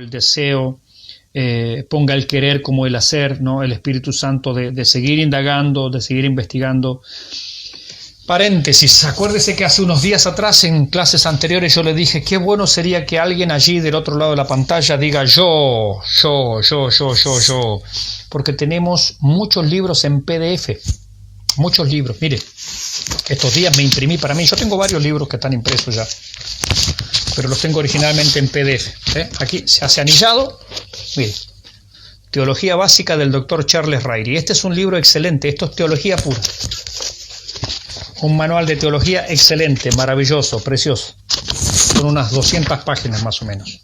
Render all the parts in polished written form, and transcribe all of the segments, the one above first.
el deseo, ponga el querer como el hacer, ¿no? El Espíritu Santo de seguir indagando, de seguir investigando. Paréntesis, acuérdese que hace unos días atrás en clases anteriores yo le dije qué bueno sería que alguien allí del otro lado de la pantalla diga yo, porque tenemos muchos libros en PDF, muchos libros. Mire, estos días me imprimí para mí, yo tengo varios libros que están impresos ya, pero los tengo originalmente en PDF. Aquí se hace anillado, mire, Teología Básica del Dr. Charles Ryrie. Este es un libro excelente, esto es teología pura. Un manual de teología excelente, maravilloso, precioso, con unas 200 páginas más o menos.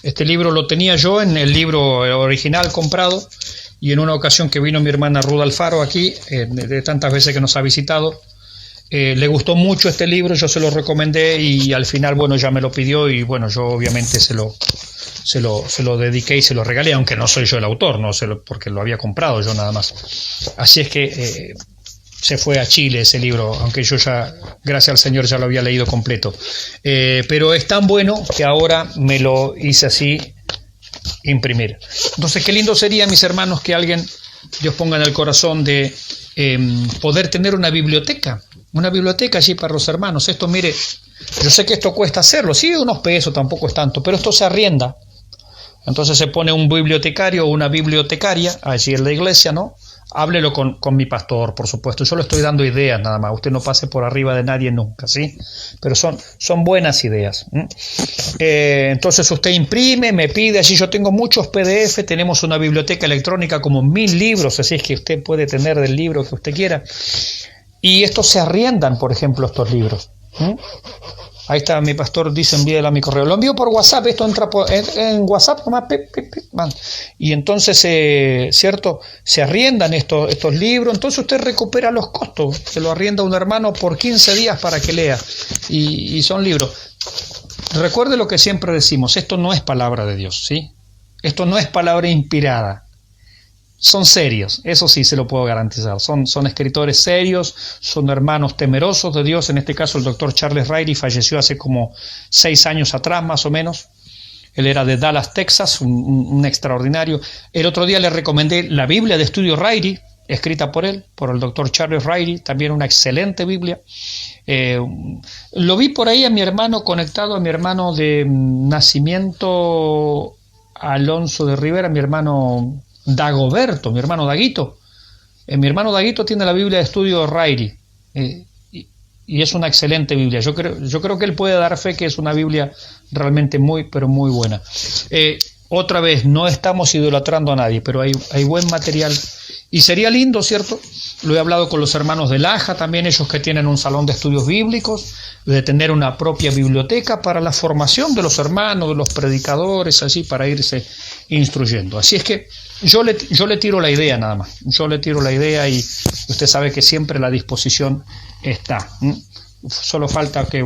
Este libro lo tenía yo en el libro original comprado, y en una ocasión que vino mi hermana Ruda Alfaro aquí, de tantas veces que nos ha visitado, le gustó mucho este libro, yo se lo recomendé y al final, bueno, ya me lo pidió y bueno, yo obviamente se lo dediqué y se lo regalé, aunque no soy yo el autor, no sé, porque lo había comprado yo nada más. Así es que se fue a Chile ese libro, aunque yo ya, gracias al Señor, ya lo había leído completo. Pero es tan bueno que ahora me lo hice así, imprimir. Entonces, qué lindo sería, mis hermanos, que alguien, Dios ponga en el corazón de poder tener una biblioteca allí para los hermanos. Esto, mire, yo sé que esto cuesta hacerlo, sí, unos pesos, tampoco es tanto, pero esto se arrienda. Entonces se pone un bibliotecario o una bibliotecaria allí en la iglesia, ¿no? Háblelo con mi pastor, por supuesto. Yo le estoy dando ideas nada más. Usted no pase por arriba de nadie nunca, ¿sí? Pero son buenas ideas. Entonces usted imprime, me pide. Allí yo tengo muchos PDF. Tenemos una biblioteca electrónica como 1000 libros. Así es que usted puede tener del libro que usted quiera. Y estos se arriendan, por ejemplo, estos libros. Ahí está, mi pastor dice, envíela a mi correo. Lo envío por WhatsApp, esto entra en WhatsApp, nomás, y entonces, ¿cierto? Se arriendan estos libros, entonces usted recupera los costos. Se lo arrienda a un hermano por 15 días para que lea, y son libros. Recuerde lo que siempre decimos, esto no es palabra de Dios, ¿sí? Esto no es palabra inspirada. Son serios, eso sí se lo puedo garantizar. Son escritores serios, son hermanos temerosos de Dios. En este caso el doctor Charles Ryrie falleció hace como 6 años atrás, más o menos. Él era de Dallas, Texas, un extraordinario. El otro día le recomendé la Biblia de Estudio Ryrie, escrita por él, por el doctor Charles Ryrie, también una excelente Biblia. Lo vi por ahí a mi hermano, conectado a mi hermano de nacimiento, Alonso de Rivera, mi hermano Dagoberto, mi hermano Daguito. Mi hermano Daguito tiene la Biblia de Estudio Ryrie, y es una excelente Biblia. Yo creo que él puede dar fe que es una Biblia realmente muy, pero muy buena. Otra vez, no estamos idolatrando a nadie, pero hay buen material. Y sería lindo, ¿cierto? Lo he hablado con los hermanos de Laja, también ellos que tienen un salón de estudios bíblicos, de tener una propia biblioteca para la formación de los hermanos, de los predicadores, así, para irse instruyendo. Así es que yo le tiro la idea nada más. Yo le tiro la idea y usted sabe que siempre la disposición está. Solo falta que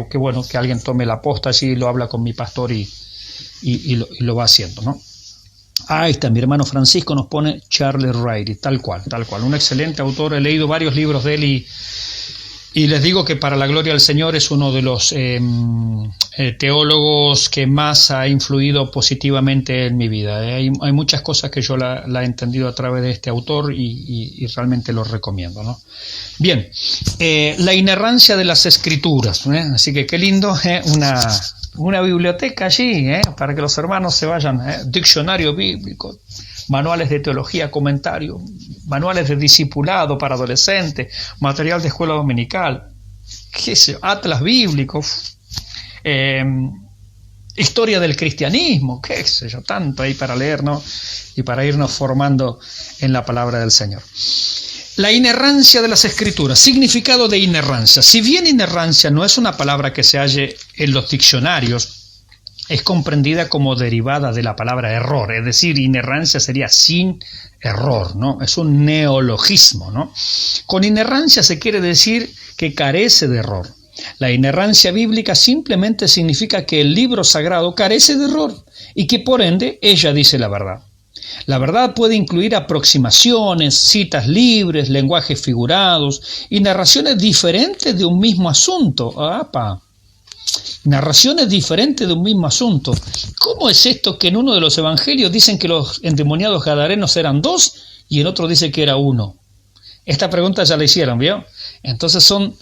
alguien tome la posta allí y lo habla con mi pastor y lo va haciendo, ¿no? Ahí está, mi hermano Francisco nos pone Charles Ryrie, tal cual, un excelente autor. He leído varios libros de él y les digo que para la gloria del Señor es uno de los teólogos que más ha influido positivamente en mi vida. Hay muchas cosas que yo la he entendido a través de este autor y realmente lo recomiendo, ¿no? Bien, la inerrancia de las Escrituras, así que qué lindo, una biblioteca allí, para que los hermanos se vayan, diccionario bíblico, manuales de teología, comentario, manuales de discipulado para adolescentes, material de escuela dominical, qué sé yo, atlas bíblicos, historia del cristianismo, qué sé yo, tanto ahí para leer, ¿no? Y para irnos formando en la palabra del Señor. La inerrancia de las Escrituras, significado de inerrancia. Si bien inerrancia no es una palabra que se halle en los diccionarios, es comprendida como derivada de la palabra error, es decir, inerrancia sería sin error, ¿no? Es un neologismo, ¿no? Con inerrancia se quiere decir que carece de error. La inerrancia bíblica simplemente significa que el libro sagrado carece de error y que por ende ella dice la verdad. La verdad puede incluir aproximaciones, citas libres, lenguajes figurados y narraciones diferentes de un mismo asunto. ¡Apa! narraciones diferentes de un mismo asunto. ¿Cómo es esto que en uno de los evangelios dicen que los endemoniados gadarenos eran 2 y en otro dice que era 1? Esta pregunta ya la hicieron, ¿vio? Entonces son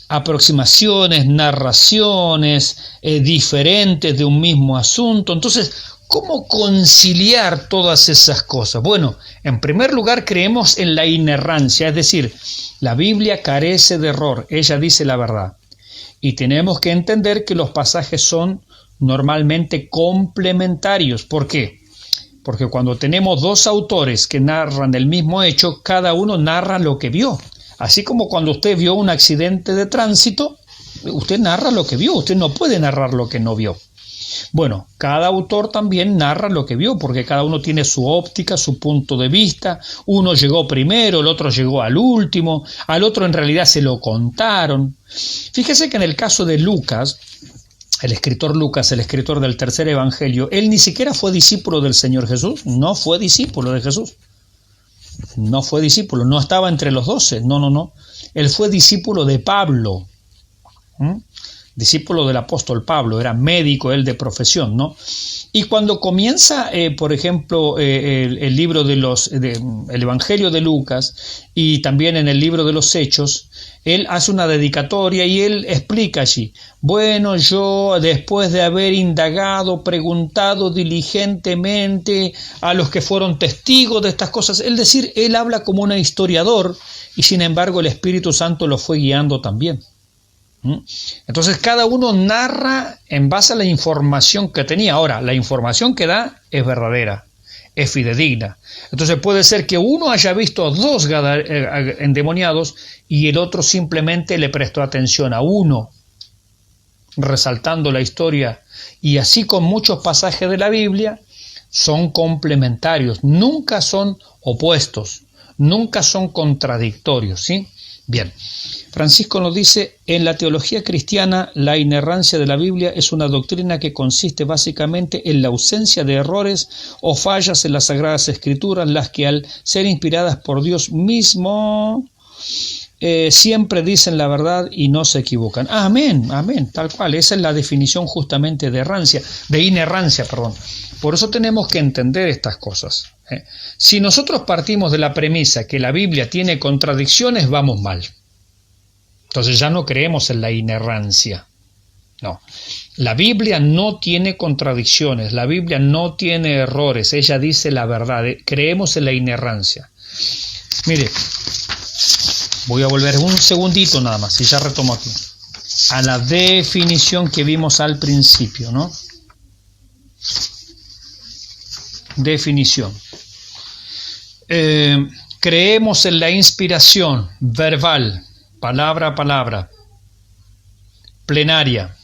aproximaciones, narraciones diferentes de un mismo asunto. Entonces, ¿cómo conciliar todas esas cosas? Bueno, en primer lugar creemos en la inerrancia, es decir, la Biblia carece de error, ella dice la verdad. Y tenemos que entender que los pasajes son normalmente complementarios. ¿Por qué? Porque cuando tenemos 2 autores que narran el mismo hecho, cada uno narra lo que vio. Así como cuando usted vio un accidente de tránsito, usted narra lo que vio, usted no puede narrar lo que no vio. Bueno, cada autor también narra lo que vio, porque cada uno tiene su óptica, su punto de vista. Uno llegó primero, el otro llegó al último, al otro en realidad se lo contaron. Fíjese que en el caso de Lucas, el escritor del tercer evangelio, él ni siquiera fue discípulo del Señor Jesús, no fue discípulo de Jesús. No fue discípulo, no estaba entre los 12, no. Él fue discípulo de Pablo. Discípulo del apóstol Pablo, era médico él de profesión, ¿no? Y cuando comienza, por ejemplo, el libro el Evangelio de Lucas y también en el libro de los Hechos, él hace una dedicatoria y él explica allí, bueno, yo después de haber indagado, preguntado diligentemente a los que fueron testigos de estas cosas, es decir, él habla como un historiador y sin embargo el Espíritu Santo lo fue guiando también. Entonces cada uno narra en base a la información que tenía. Ahora, la información que da es verdadera, es fidedigna. Entonces puede ser que uno haya visto 2 endemoniados y el otro simplemente le prestó atención a uno, resaltando la historia. Y así con muchos pasajes de la Biblia son complementarios, nunca son opuestos, nunca son contradictorios, ¿sí? Bien, Francisco nos dice, en la teología cristiana, la inerrancia de la Biblia es una doctrina que consiste básicamente en la ausencia de errores o fallas en las Sagradas Escrituras, las que al ser inspiradas por Dios mismo siempre dicen la verdad y no se equivocan. Amén, tal cual, esa es la definición justamente de inerrancia. Por eso tenemos que entender estas cosas. Si nosotros partimos de la premisa que la Biblia tiene contradicciones, vamos mal. Entonces ya no creemos en la inerrancia. No, la Biblia no tiene contradicciones, la Biblia no tiene errores, ella dice la verdad, creemos en la inerrancia. Mire, voy a volver un segundito nada más y ya retomo aquí. A la definición que vimos al principio, ¿no? Definición. Creemos en la inspiración verbal, palabra a palabra, plenaria,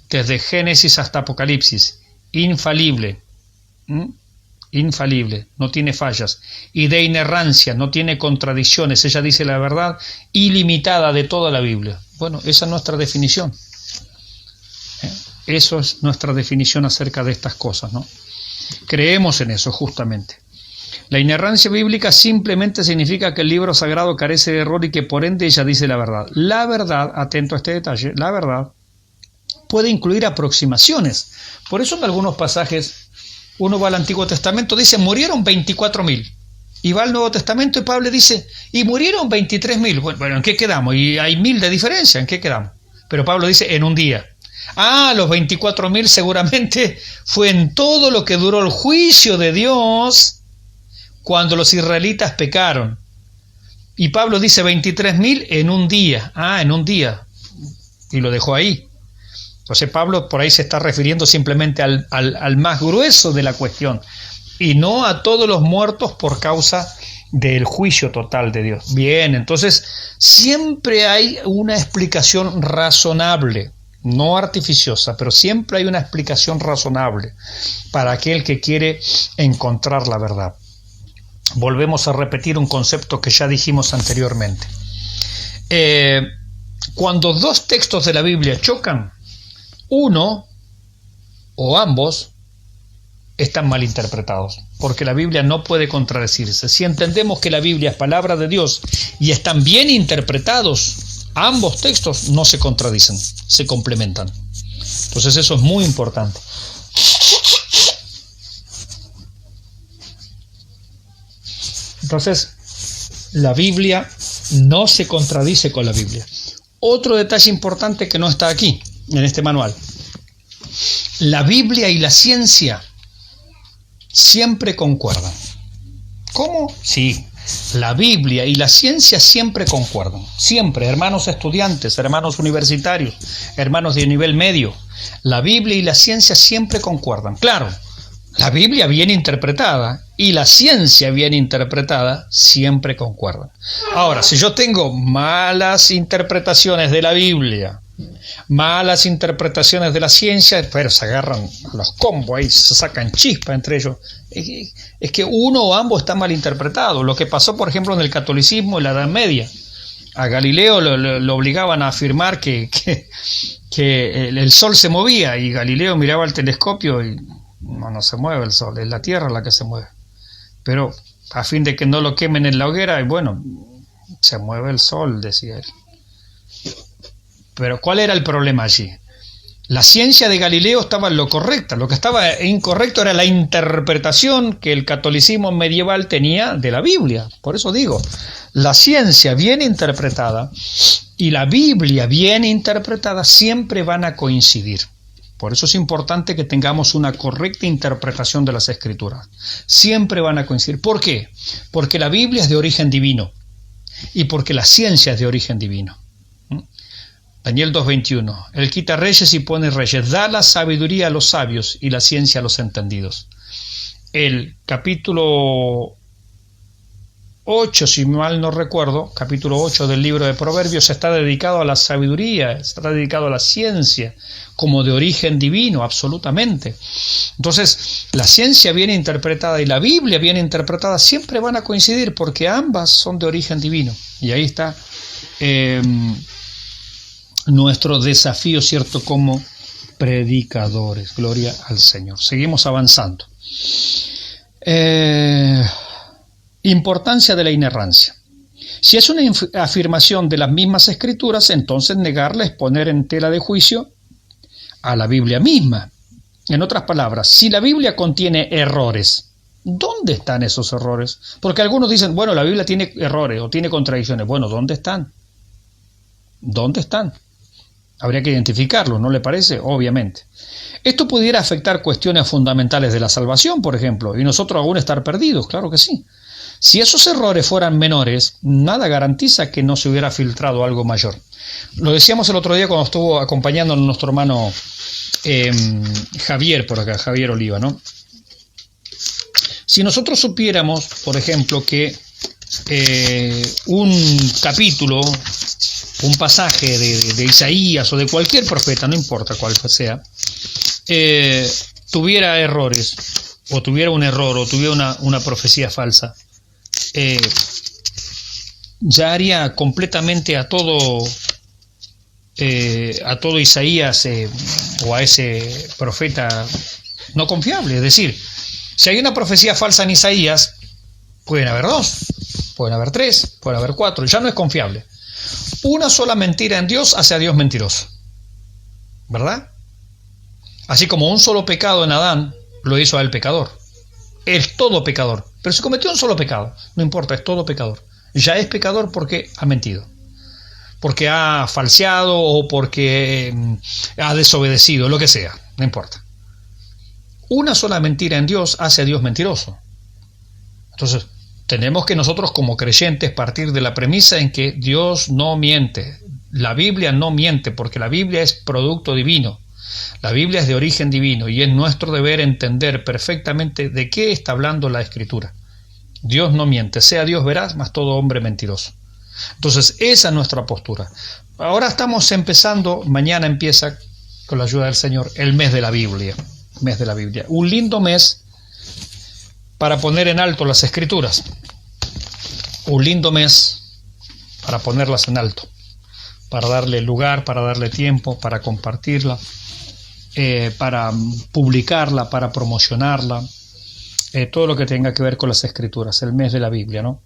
desde Génesis hasta Apocalipsis, infalible, no tiene fallas, y de inerrancia, no tiene contradicciones, ella dice la verdad ilimitada de toda la Biblia. Bueno, esa es nuestra definición. Eso es nuestra definición acerca de estas cosas, ¿no? Creemos en eso justamente. La inerrancia bíblica simplemente significa que el libro sagrado carece de error y que por ende ella dice la verdad. La verdad, atento a este detalle, la verdad puede incluir aproximaciones. Por eso en algunos pasajes uno va al Antiguo Testamento, dice murieron 24.000. Y va al Nuevo Testamento y Pablo dice, y murieron 23.000. Bueno, ¿en qué quedamos? Y hay 1.000 de diferencia, ¿en qué quedamos? Pero Pablo dice, en un día. Los 24.000 seguramente fue en todo lo que duró el juicio de Dios cuando los israelitas pecaron. Y Pablo dice 23.000 en un día. En un día. Y lo dejó ahí. Entonces Pablo por ahí se está refiriendo simplemente al más grueso de la cuestión. Y no a todos los muertos por causa del juicio total de Dios. Bien, entonces siempre hay una explicación razonable. No artificiosa, pero siempre hay una explicación razonable para aquel que quiere encontrar la verdad. Volvemos a repetir un concepto que ya dijimos anteriormente. Cuando 2 textos de la Biblia chocan, uno o ambos están mal interpretados, porque la Biblia no puede contradecirse. Si entendemos que la Biblia es palabra de Dios y están bien interpretados, Ambos textos no se contradicen, se complementan. Entonces eso es muy importante. Entonces, la Biblia no se contradice con la Biblia. Otro detalle importante que no está aquí, en este manual. La Biblia y la ciencia siempre concuerdan. ¿Cómo? Sí, la Biblia y la ciencia siempre concuerdan. Siempre, hermanos estudiantes, hermanos universitarios, hermanos de nivel medio. La Biblia y la ciencia siempre concuerdan. Claro, la Biblia bien interpretada y la ciencia bien interpretada siempre concuerdan. Ahora, si yo tengo malas interpretaciones de la Biblia, malas interpretaciones de la ciencia, pero se agarran a los combos ahí, se sacan chispas entre ellos. Es que uno o ambos están mal interpretados. Lo que pasó, por ejemplo, en el catolicismo en la Edad Media. A Galileo lo obligaban a afirmar que el sol se movía, y Galileo miraba al telescopio y no se mueve el sol, es la Tierra la que se mueve. Pero a fin de que no lo quemen en la hoguera, y bueno, se mueve el sol, decía él. Pero ¿cuál era el problema allí? La ciencia de Galileo estaba en lo correcta. Lo que estaba incorrecto era la interpretación que el catolicismo medieval tenía de la Biblia. Por eso digo, la ciencia bien interpretada y la Biblia bien interpretada siempre van a coincidir. Por eso es importante que tengamos una correcta interpretación de las Escrituras. Siempre van a coincidir. ¿Por qué? Porque la Biblia es de origen divino y porque la ciencia es de origen divino. Daniel 2:21. Él quita reyes y pone reyes, da la sabiduría a los sabios y la ciencia a los entendidos. El capítulo 8, si mal no recuerdo, capítulo 8 del libro de Proverbios está dedicado a la sabiduría, está dedicado a la ciencia, como de origen divino, absolutamente. Entonces, la ciencia bien interpretada y la Biblia bien interpretada siempre van a coincidir porque ambas son de origen divino. Y ahí está nuestro desafío, ¿cierto?, como predicadores. Gloria al Señor. Seguimos avanzando. Importancia de la inerrancia. Si es una afirmación de las mismas Escrituras, entonces negarla es poner en tela de juicio a la Biblia misma. En otras palabras, si la Biblia contiene errores, ¿dónde están esos errores? Porque algunos dicen, bueno, la Biblia tiene errores o tiene contradicciones. Bueno, ¿dónde están? ¿Dónde están? Habría que identificarlos, ¿no le parece? Obviamente. Esto pudiera afectar cuestiones fundamentales de la salvación, por ejemplo, y nosotros aún estar perdidos, claro que sí. Si esos errores fueran menores, nada garantiza que no se hubiera filtrado algo mayor. Lo decíamos el otro día cuando estuvo acompañándonos nuestro hermano Javier por acá, Javier Oliva, ¿no? Si nosotros supiéramos, por ejemplo, que un capítulo, un pasaje de Isaías o de cualquier profeta, no importa cuál sea, tuviera errores, o tuviera un error, o tuviera una profecía falsa, ya haría completamente a todo Isaías o a ese profeta no confiable. Es decir, si hay una profecía falsa en Isaías, pueden haber dos, pueden haber tres, pueden haber cuatro, ya no es confiable. Una sola mentira en Dios hace a Dios mentiroso, ¿verdad? Así como un solo pecado en Adán lo hizo a él pecador. Es todo pecador, pero se cometió un solo pecado, no importa, es todo pecador. Ya es pecador porque ha mentido, porque ha falseado o porque ha desobedecido, lo que sea, no importa. Una sola mentira en Dios hace a Dios mentiroso. Entonces, tenemos que nosotros como creyentes partir de la premisa en que Dios no miente. La Biblia no miente porque la Biblia es producto divino. La Biblia es de origen divino y es nuestro deber entender perfectamente de qué está hablando la Escritura. Dios no miente, sea Dios veraz, mas todo hombre mentiroso. Entonces, esa es nuestra postura. Ahora estamos empezando, mañana empieza, con la ayuda del Señor, el mes de la Biblia. Mes de la Biblia. Un lindo mes para poner en alto las Escrituras. Un lindo mes para ponerlas en alto, para darle lugar, para darle tiempo, para compartirla, para publicarla, para promocionarla, todo lo que tenga que ver con las Escrituras, el mes de la Biblia, ¿no?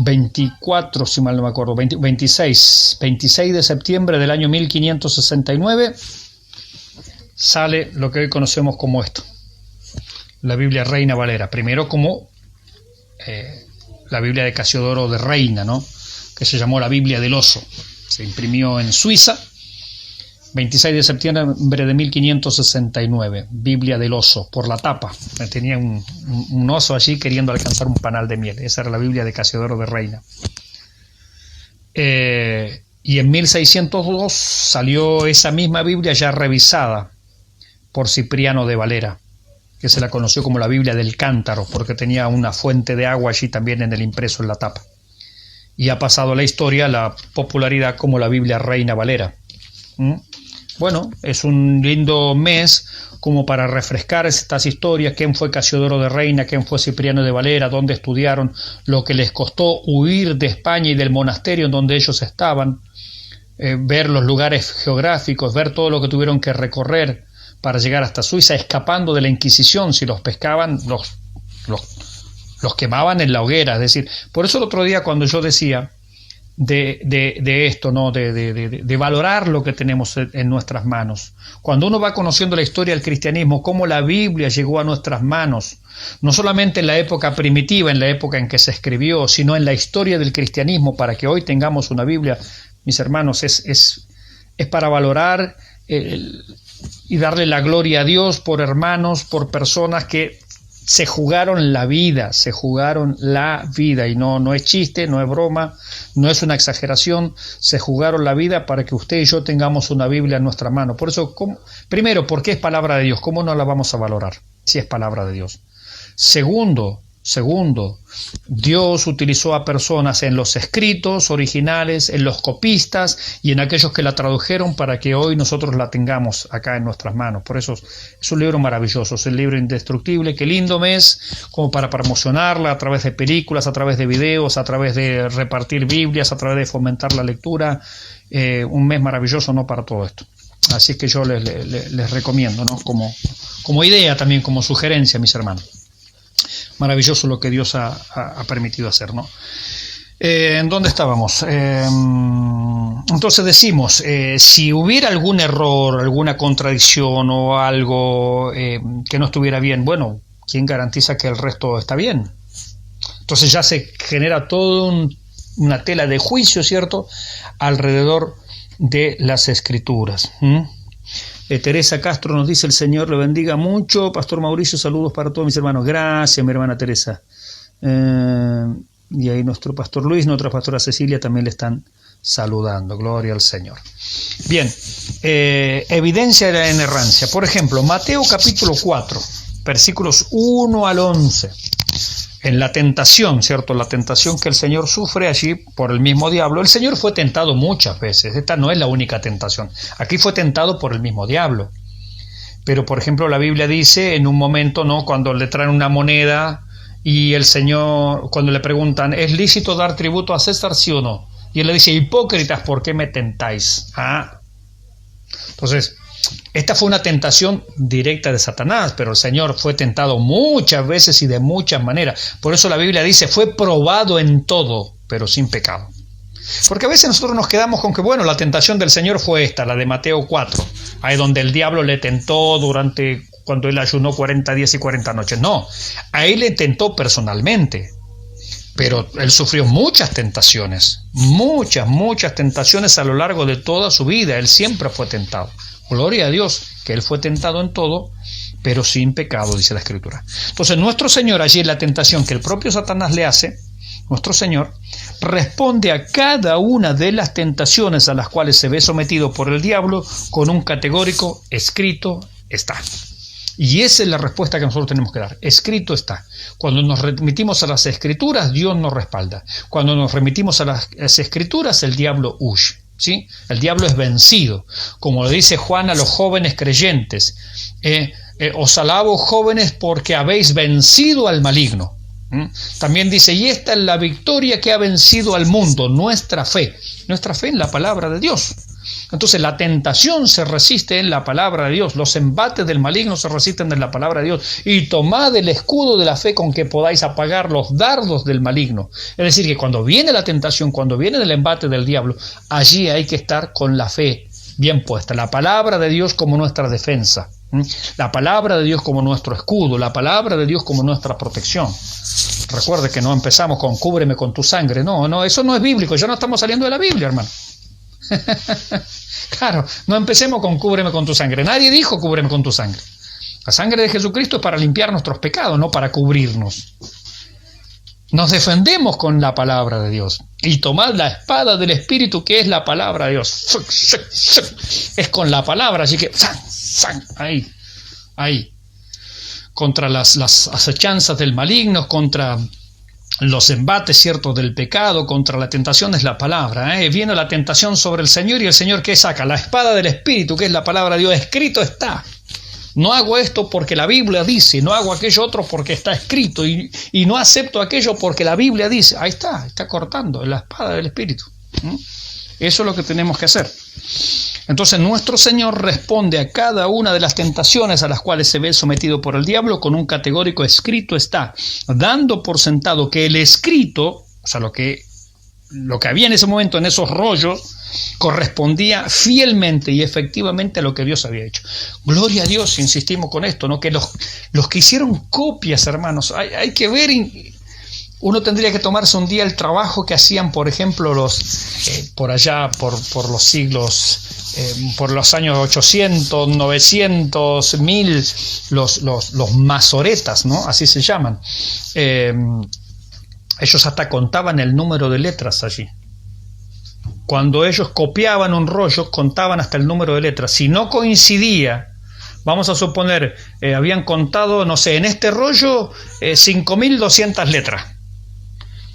24, si mal no me acuerdo, 26 de septiembre del año 1569, sale lo que hoy conocemos como esto, la Biblia Reina Valera, primero como la Biblia de Casiodoro de Reina, ¿no?, que se llamó la Biblia del Oso, se imprimió en Suiza, 26 de septiembre de 1569, Biblia del Oso, por la tapa, tenía un oso allí queriendo alcanzar un panal de miel, esa era la Biblia de Casiodoro de Reina. Y en 1602 salió esa misma Biblia ya revisada por Cipriano de Valera, que se la conoció como la Biblia del Cántaro, porque tenía una fuente de agua allí también en el impreso en la tapa. Y ha pasado a la historia la popularidad como la Biblia Reina Valera. Bueno, es un lindo mes como para refrescar estas historias, quién fue Casiodoro de Reina, quién fue Cipriano de Valera, dónde estudiaron, lo que les costó huir de España y del monasterio en donde ellos estaban, ver los lugares geográficos, ver todo lo que tuvieron que recorrer para llegar hasta Suiza, escapando de la Inquisición. Si los pescaban, los quemaban en la hoguera. Es decir, por eso el otro día cuando yo decía de esto, ¿no?, de valorar lo que tenemos en nuestras manos, cuando uno va conociendo la historia del cristianismo, cómo la Biblia llegó a nuestras manos, no solamente en la época primitiva, en la época en que se escribió, sino en la historia del cristianismo, para que hoy tengamos una Biblia, mis hermanos, es para valorar y darle la gloria a Dios por hermanos, por personas que se jugaron la vida, y no es chiste, no es broma, no es una exageración, se jugaron la vida para que usted y yo tengamos una Biblia en nuestra mano. Por eso, primero, porque es palabra de Dios, ¿cómo no la vamos a valorar si es palabra de Dios? Segundo, Dios utilizó a personas en los escritos originales, en los copistas y en aquellos que la tradujeron para que hoy nosotros la tengamos acá en nuestras manos. Por eso es un libro maravilloso, es un libro indestructible. Qué lindo mes como para promocionarla a través de películas, a través de videos, a través de repartir Biblias, a través de fomentar la lectura. Un mes maravilloso, ¿no?, para todo esto. Así que yo les recomiendo, ¿no?, como idea también, como sugerencia, mis hermanos. Maravilloso lo que Dios ha permitido hacer, ¿no? ¿En dónde estábamos? Entonces decimos, si hubiera algún error, alguna contradicción o algo que no estuviera bien, bueno, ¿quién garantiza que el resto está bien? Entonces ya se genera toda una tela de juicio, ¿cierto?, alrededor de las Escrituras. Teresa Castro nos dice: el Señor le bendiga mucho. Pastor Mauricio, saludos para todos mis hermanos. Gracias, mi hermana Teresa. Y ahí nuestro pastor Luis, nuestra pastora Cecilia también le están saludando. Gloria al Señor. Bien, evidencia de la inerrancia. Por ejemplo, Mateo capítulo 4, versículos 1 al 11. En la tentación, ¿cierto? La tentación que el Señor sufre allí por el mismo diablo. El Señor fue tentado muchas veces. Esta no es la única tentación. Aquí fue tentado por el mismo diablo. Pero, por ejemplo, la Biblia dice en un momento, ¿no?, cuando le traen una moneda y el Señor, cuando le preguntan, ¿es lícito dar tributo a César, sí o no? Y él le dice: hipócritas, ¿por qué me tentáis? Entonces, esta fue una tentación directa de Satanás, pero el Señor fue tentado muchas veces y de muchas maneras. Por eso la Biblia dice: fue probado en todo, pero sin pecado. Porque a veces nosotros nos quedamos con que, bueno, la tentación del Señor fue esta, la de Mateo 4, ahí donde el diablo le tentó cuando él ayunó 40 días y 40 noches. No, ahí le tentó personalmente, pero él sufrió muchas tentaciones a lo largo de toda su vida. Él siempre fue tentado. Gloria a Dios, que él fue tentado en todo, pero sin pecado, dice la Escritura. Entonces, nuestro Señor, allí en la tentación que el propio Satanás le hace, nuestro Señor responde a cada una de las tentaciones a las cuales se ve sometido por el diablo con un categórico: escrito está. Y esa es la respuesta que nosotros tenemos que dar: escrito está. Cuando nos remitimos a las Escrituras, Dios nos respalda. Cuando nos remitimos a las Escrituras, el diablo huye. ¿Sí? El diablo es vencido, como le dice Juan a los jóvenes creyentes: os alabo, jóvenes, porque habéis vencido al maligno. También dice: y esta es la victoria que ha vencido al mundo, nuestra fe en la palabra de Dios. Entonces la tentación se resiste en la palabra de Dios, los embates del maligno se resisten en la palabra de Dios. Y tomad el escudo de la fe con que podáis apagar los dardos del maligno. Es decir, que cuando viene la tentación, cuando viene el embate del diablo, allí hay que estar con la fe bien puesta. La palabra de Dios como nuestra defensa, la palabra de Dios como nuestro escudo, la palabra de Dios como nuestra protección. Recuerde que no empezamos con cúbreme con tu sangre. No, eso no es bíblico, ya no estamos saliendo de la Biblia, hermano. Claro, no empecemos con cúbreme con tu sangre. Nadie dijo cúbreme con tu sangre. La sangre de Jesucristo es para limpiar nuestros pecados, no para cubrirnos. Nos defendemos con la palabra de Dios. Y tomad la espada del Espíritu, que es la palabra de Dios. Es con la palabra, así que ahí. Contra las acechanzas del maligno, contra los embates, ¿cierto?, del pecado, contra la tentación es la palabra. Viene la tentación sobre el Señor y el Señor, ¿qué saca? La espada del Espíritu, que es la palabra de Dios. Escrito está. No hago esto porque la Biblia dice, no hago aquello otro porque está escrito, y no acepto aquello porque la Biblia dice. Ahí está cortando la espada del Espíritu. Eso es lo que tenemos que hacer. Entonces nuestro Señor responde a cada una de las tentaciones a las cuales se ve sometido por el diablo con un categórico escrito está, dando por sentado que el escrito, o sea, lo que había en ese momento en esos rollos, correspondía fielmente y efectivamente a lo que Dios había hecho. Gloria a Dios, insistimos con esto, ¿no? Que los que hicieron copias, hermanos, hay que ver. Uno tendría que tomarse un día el trabajo que hacían, por ejemplo, por allá, por los siglos, por los años 800, 900, 1000, los masoretas, ¿no? Así se llaman. Ellos hasta contaban el número de letras allí. Cuando ellos copiaban un rollo, contaban hasta el número de letras. Si no coincidía, vamos a suponer, habían contado, no sé, en este rollo 5.200 letras.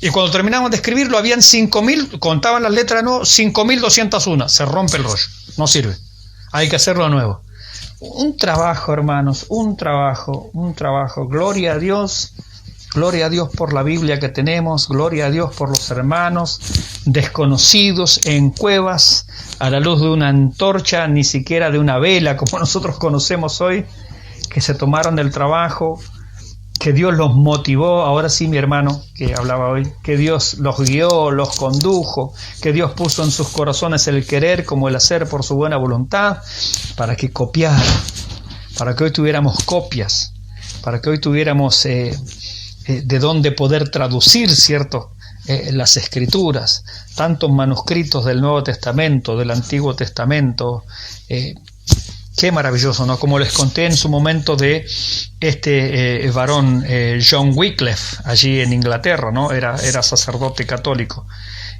Y cuando terminaban de escribirlo, habían 5.000, contaban las letras, no, 5.201. Se rompe el rollo, no sirve. Hay que hacerlo de nuevo. Un trabajo, hermanos, un trabajo. Gloria a Dios por la Biblia que tenemos, gloria a Dios por los hermanos desconocidos en cuevas, a la luz de una antorcha, ni siquiera de una vela, como nosotros conocemos hoy, que se tomaron el trabajo, que Dios los motivó, ahora sí mi hermano que hablaba hoy, que Dios los guió, los condujo, que Dios puso en sus corazones el querer como el hacer por su buena voluntad, para que copiaran, para que hoy tuviéramos copias, para que hoy tuviéramos de dónde poder traducir, ¿cierto?, las Escrituras, tantos manuscritos del Nuevo Testamento, del Antiguo Testamento. Qué maravilloso, ¿no? Como les conté en su momento de este varón John Wycliffe, allí en Inglaterra, ¿no? Era sacerdote católico.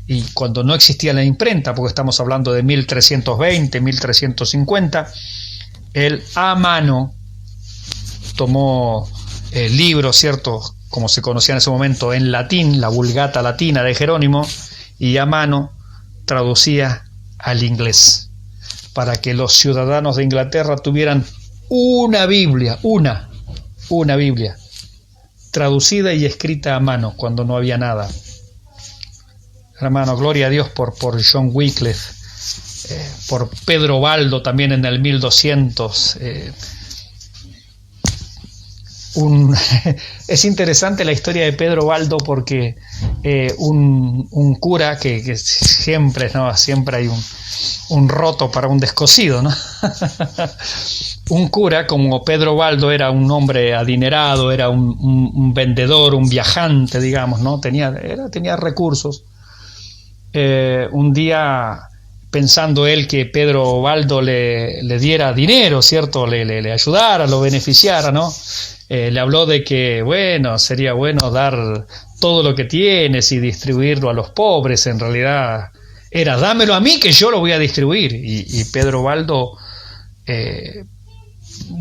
Y cuando no existía la imprenta, porque estamos hablando de 1320, 1350, él a mano tomó libros, ¿cierto?, como se conocía en ese momento en latín, la Vulgata Latina de Jerónimo, y a mano traducía al inglés, para que los ciudadanos de Inglaterra tuvieran una Biblia, una Biblia, traducida y escrita a mano, cuando no había nada. Hermano, gloria a Dios por John Wycliffe, por Pedro Baldo también en el 1200. Es interesante la historia de Pedro Baldo, porque un cura que siempre, ¿no?, siempre hay un roto para un descosido, ¿no? Un cura como Pedro Baldo era un hombre adinerado, era un vendedor, un viajante, digamos, ¿no? Tenía recursos. Un día, pensando él que Pedro Baldo le diera dinero, ¿cierto?, le ayudara, lo beneficiara, ¿no? Le habló de que, bueno, sería bueno dar todo lo que tienes y distribuirlo a los pobres. En realidad era, dámelo a mí que yo lo voy a distribuir. Y Pedro Baldo, de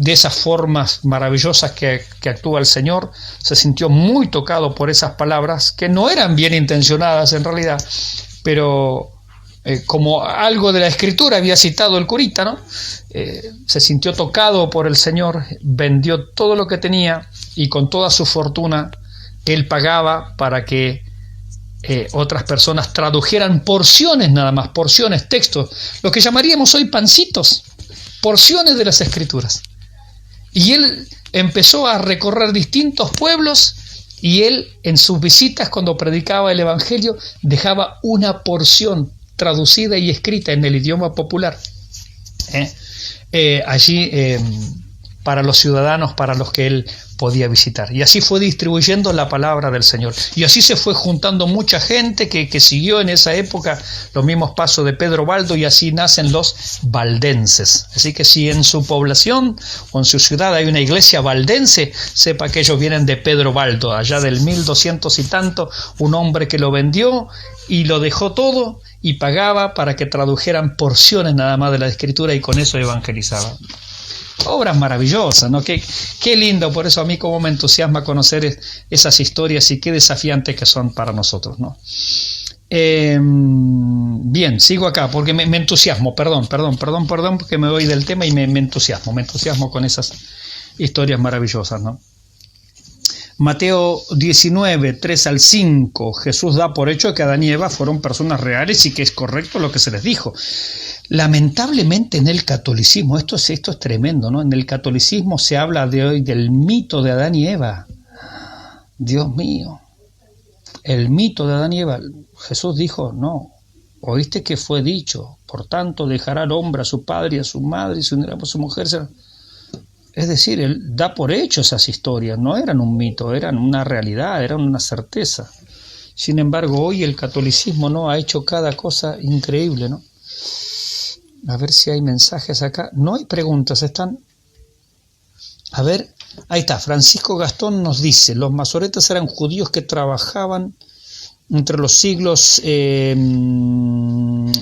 esas formas maravillosas que actúa el Señor, se sintió muy tocado por esas palabras, que no eran bien intencionadas en realidad, pero como algo de la Escritura había citado el curita, ¿no? Se sintió tocado por el Señor, vendió todo lo que tenía y con toda su fortuna él pagaba para que otras personas tradujeran porciones nada más, porciones, textos, lo que llamaríamos hoy pancitos, porciones de las Escrituras. Y él empezó a recorrer distintos pueblos y él en sus visitas cuando predicaba el Evangelio dejaba una porción traducida y escrita en el idioma popular allí para los ciudadanos, para los que él podía visitar. Y así fue distribuyendo la palabra del Señor. Y así se fue juntando mucha gente que siguió en esa época los mismos pasos de Pedro Baldo, y así nacen los valdenses. Así que si en su población o en su ciudad hay una iglesia valdense, sepa que ellos vienen de Pedro Baldo, allá del 1200 y tanto, un hombre que lo vendió y lo dejó todo y pagaba para que tradujeran porciones nada más de la Escritura y con eso evangelizaban. Obras maravillosas, ¿no? Qué lindo, por eso a mí como me entusiasma conocer esas historias y qué desafiantes que son para nosotros, ¿no? Bien, sigo acá porque me entusiasmo, perdón, porque me voy del tema y me entusiasmo con esas historias maravillosas, ¿no? Mateo 19, 3 al 5, Jesús da por hecho que Adán y Eva fueron personas reales y que es correcto lo que se les dijo. Lamentablemente en el catolicismo, esto es tremendo, ¿no? En el catolicismo se habla de hoy del mito de Adán y Eva. Dios mío, el mito de Adán y Eva. Jesús dijo, no, oíste que fue dicho, por tanto dejará el hombre a su padre y a su madre y se unirá a su mujer. Es decir, él da por hecho esas historias, no eran un mito, eran una realidad, eran una certeza. Sin embargo, hoy el catolicismo no ha hecho cada cosa increíble, ¿no? A ver si hay mensajes acá. No hay preguntas, están... A ver, ahí está, Francisco Gastón nos dice, los masoretas eran judíos que trabajaban entre los siglos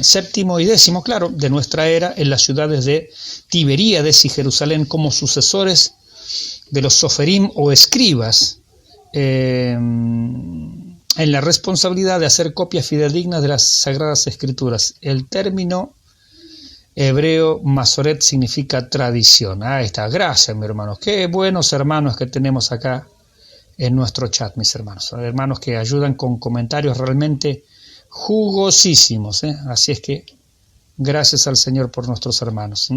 séptimo y décimo, claro, de nuestra era, en las ciudades de Tiberíades y Jerusalén como sucesores de los soferim o escribas, en la responsabilidad de hacer copias fidedignas de las Sagradas Escrituras. El término hebreo masoret significa tradición. Ahí está, gracias mi hermano. Qué buenos hermanos que tenemos acá en nuestro chat, mis hermanos. Hermanos que ayudan con comentarios realmente jugosísimos, ¿eh? Así es que gracias al Señor por nuestros hermanos.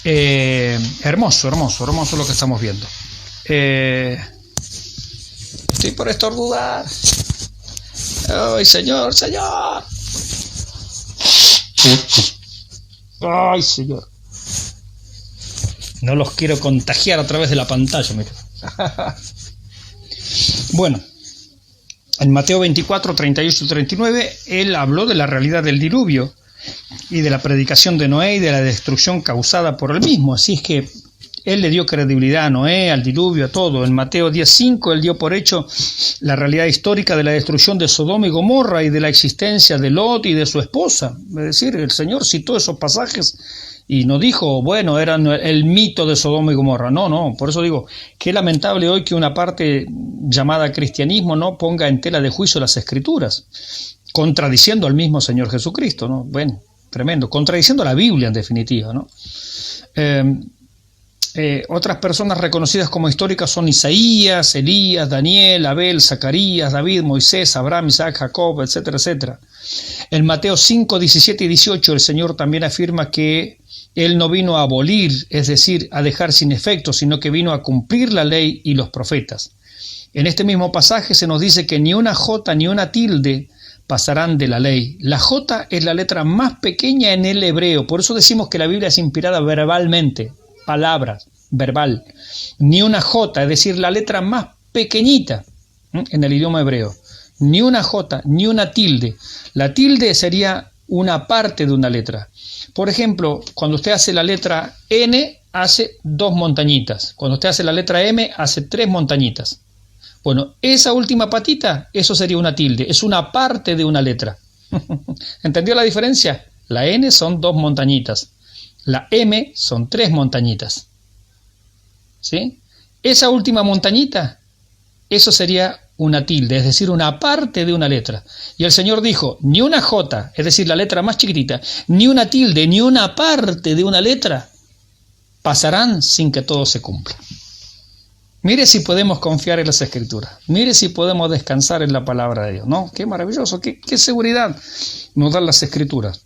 Hermoso lo que estamos viendo. Estoy por estornudar. ¡Ay, Señor! ¡Ay, Señor! No los quiero contagiar a través de la pantalla, mira. Bueno, en Mateo 24, 38 y 39, él habló de la realidad del diluvio y de la predicación de Noé y de la destrucción causada por él mismo. Así es que él le dio credibilidad a Noé, al diluvio, a todo. En Mateo 10:5 él dio por hecho la realidad histórica de la destrucción de Sodoma y Gomorra y de la existencia de Lot y de su esposa. Es decir, el Señor citó esos pasajes y no dijo, bueno, eran el mito de Sodoma y Gomorra. No, por eso digo, qué lamentable hoy que una parte llamada cristianismo no ponga en tela de juicio las Escrituras, contradiciendo al mismo Señor Jesucristo, ¿no? Bueno, tremendo, contradiciendo a la Biblia en definitiva, ¿no? Otras personas reconocidas como históricas son Isaías, Elías, Daniel, Abel, Zacarías, David, Moisés, Abraham, Isaac, Jacob, etcétera, etcétera. En Mateo 5, 17 y 18 el Señor también afirma que Él no vino a abolir, es decir, a dejar sin efecto, sino que vino a cumplir la ley y los profetas. En este mismo pasaje se nos dice que ni una jota ni una tilde pasarán de la ley. La jota es la letra más pequeña en el hebreo, por eso decimos que la Biblia es inspirada verbalmente, palabras, verbal. Ni una jota, es decir, la letra más pequeñita en el idioma hebreo. Ni una jota, ni una tilde. La tilde sería una parte de una letra. Por ejemplo, cuando usted hace la letra N, hace 2 montañitas. Cuando usted hace la letra M, hace 3 montañitas. Bueno, esa última patita, eso sería una tilde. Es una parte de una letra. ¿Entendió la diferencia? La N son 2 montañitas. La M son 3 montañitas. ¿Sí? Esa última montañita, eso sería una tilde, es decir, una parte de una letra. Y el Señor dijo, ni una J, es decir, la letra más chiquitita, ni una tilde, ni una parte de una letra pasarán sin que todo se cumpla. Mire si podemos confiar en las Escrituras. Mire si podemos descansar en la palabra de Dios, ¿no? Qué maravilloso, qué seguridad nos dan las Escrituras.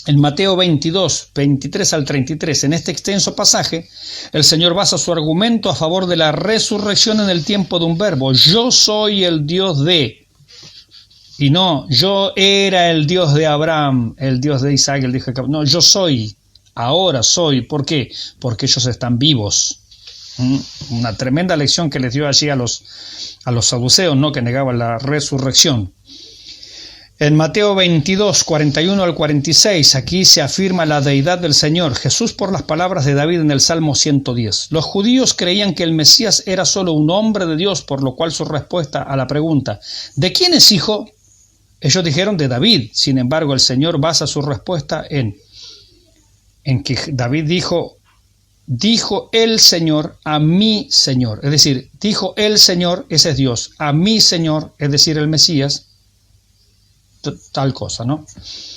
En Mateo 22, 23 al 33, en este extenso pasaje, el Señor basa su argumento a favor de la resurrección en el tiempo de un verbo. Yo soy el Dios de... Y no, yo era el Dios de Abraham, el Dios de Isaac, el Dios de Jacob. No, yo soy, ahora soy. ¿Por qué? Porque ellos están vivos. Una tremenda lección que les dio allí a los saduceos, ¿no? Que negaban la resurrección. En Mateo 22, 41 al 46, aquí se afirma la deidad del Señor, Jesús por las palabras de David en el Salmo 110. Los judíos creían que el Mesías era solo un hombre de Dios, por lo cual su respuesta a la pregunta, ¿de quién es hijo? Ellos dijeron de David. Sin embargo, el Señor basa su respuesta en que David dijo el Señor a mi Señor. Es decir, dijo el Señor, ese es Dios, a mi Señor, es decir, el Mesías, tal cosa, ¿no?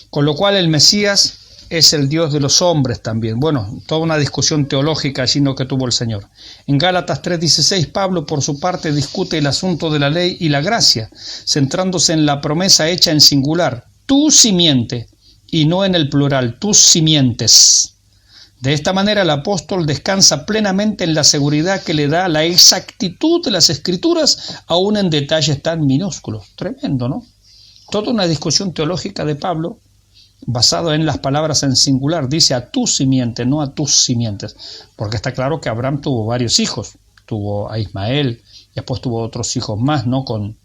Con lo cual el Mesías es el Dios de los hombres también. Bueno, toda una discusión teológica allí no que tuvo el Señor. En Gálatas 3:16, Pablo por su parte discute el asunto de la ley y la gracia, centrándose en la promesa hecha en singular, tu simiente, y no en el plural, tus simientes. De esta manera el apóstol descansa plenamente en la seguridad que le da la exactitud de las Escrituras, aún en detalles tan minúsculos. Tremendo, ¿no? Toda una discusión teológica de Pablo, basado en las palabras en singular, dice a tu simiente, no a tus simientes, porque está claro que Abraham tuvo varios hijos, tuvo a Ismael, y después tuvo otros hijos más, ¿no? Con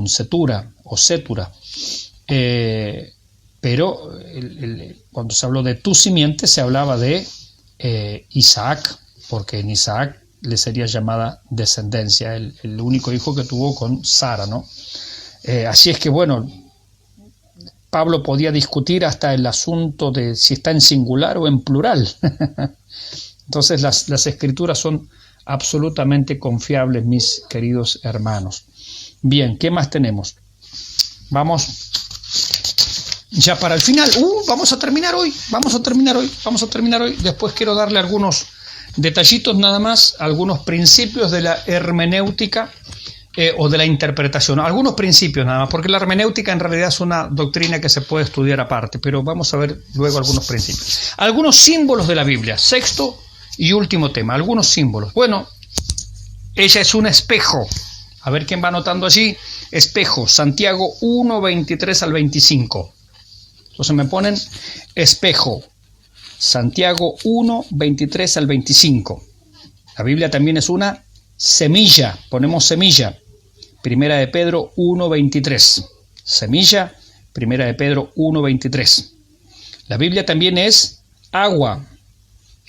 Cetura o Cetura, pero cuando se habló de tu simiente se hablaba de Isaac, porque en Isaac le sería llamada descendencia, el único hijo que tuvo con Sara, ¿no? Así es que bueno, Pablo podía discutir hasta el asunto de si está en singular o en plural. Entonces las Escrituras son absolutamente confiables, mis queridos hermanos. Bien, ¿qué más tenemos? Vamos ya para el final. Vamos a terminar hoy. Después quiero darle algunos detallitos nada más, algunos principios de la hermenéutica o de la interpretación, algunos principios nada más, porque la hermenéutica en realidad es una doctrina que se puede estudiar aparte, pero vamos a ver luego algunos principios. Algunos símbolos de la Biblia, sexto y último tema, algunos símbolos. Bueno, ella es un espejo. A ver quién va anotando allí. Espejo, Santiago 1, 23 al 25. Entonces me ponen espejo, Santiago 1, 23 al 25. La Biblia también es una semilla, ponemos semilla. Primera de Pedro 1, 23. Semilla, Primera de Pedro 1, 23. La Biblia también es agua.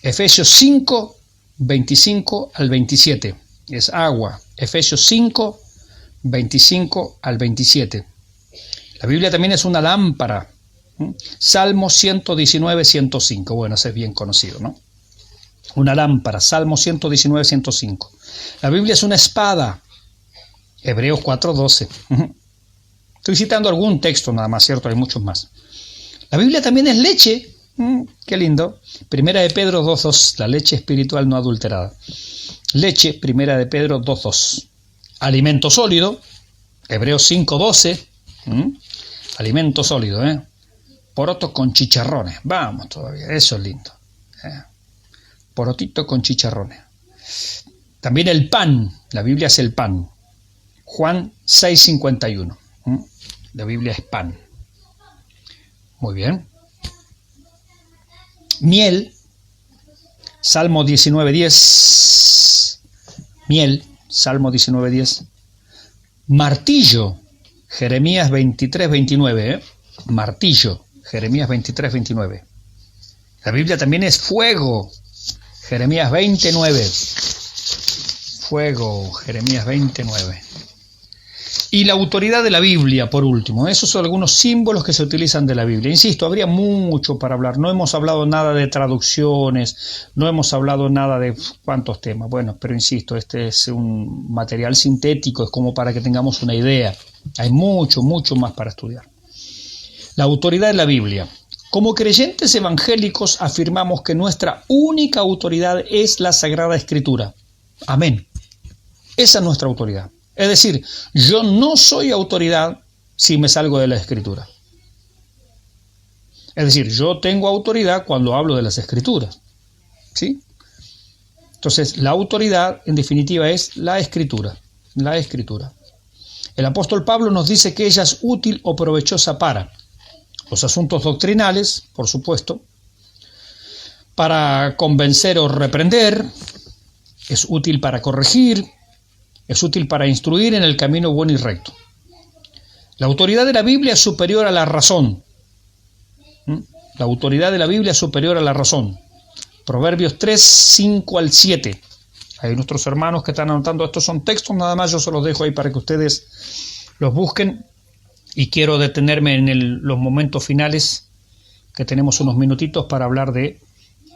Efesios 5, 25 al 27. Es agua. Efesios 5, 25 al 27. La Biblia también es una lámpara. Salmo 119, 105. Bueno, ese es bien conocido, ¿no? Una lámpara. Salmo 119, 105. La Biblia es una espada. Hebreos 4, 12. Estoy citando algún texto nada más, ¿cierto? Hay muchos más. La Biblia también es leche. Qué lindo. Primera de Pedro 2, 2. La leche espiritual no adulterada. Leche, Primera de Pedro 2, 2. Alimento sólido. Hebreos 5, 12. Alimento sólido, Porotos con chicharrones. Vamos todavía. Eso es lindo. Porotito con chicharrones. También el pan. La Biblia es el pan. Juan 6, 51. La Biblia es pan. Muy bien. Miel. Salmo 19, 10. Miel. Salmo 19, 10. Martillo. Jeremías 23, 29. Martillo. Jeremías 23, 29. La Biblia también es fuego. Jeremías 29. Fuego. Jeremías 29. Y la autoridad de la Biblia, por último. Esos son algunos símbolos que se utilizan de la Biblia. Insisto, habría mucho para hablar. No hemos hablado nada de traducciones, no hemos hablado nada de cuántos temas. Bueno, pero insisto, este es un material sintético, es como para que tengamos una idea. Hay mucho, mucho más para estudiar. La autoridad de la Biblia. Como creyentes evangélicos afirmamos que nuestra única autoridad es la Sagrada Escritura. Amén. Esa es nuestra autoridad. Es decir, yo no soy autoridad si me salgo de la Escritura. Es decir, yo tengo autoridad cuando hablo de las Escrituras. ¿Sí? Entonces, la autoridad, en definitiva, es la Escritura. La Escritura. El apóstol Pablo nos dice que ella es útil o provechosa para los asuntos doctrinales, por supuesto, para convencer o reprender, es útil para corregir, es útil para instruir en el camino bueno y recto. La autoridad de la Biblia es superior a la razón. La autoridad de la Biblia es superior a la razón. Proverbios 3, 5 al 7. Hay nuestros hermanos que están anotando, estos son textos, nada más yo se los dejo ahí para que ustedes los busquen. Y quiero detenerme en los momentos finales, que tenemos unos minutitos para hablar de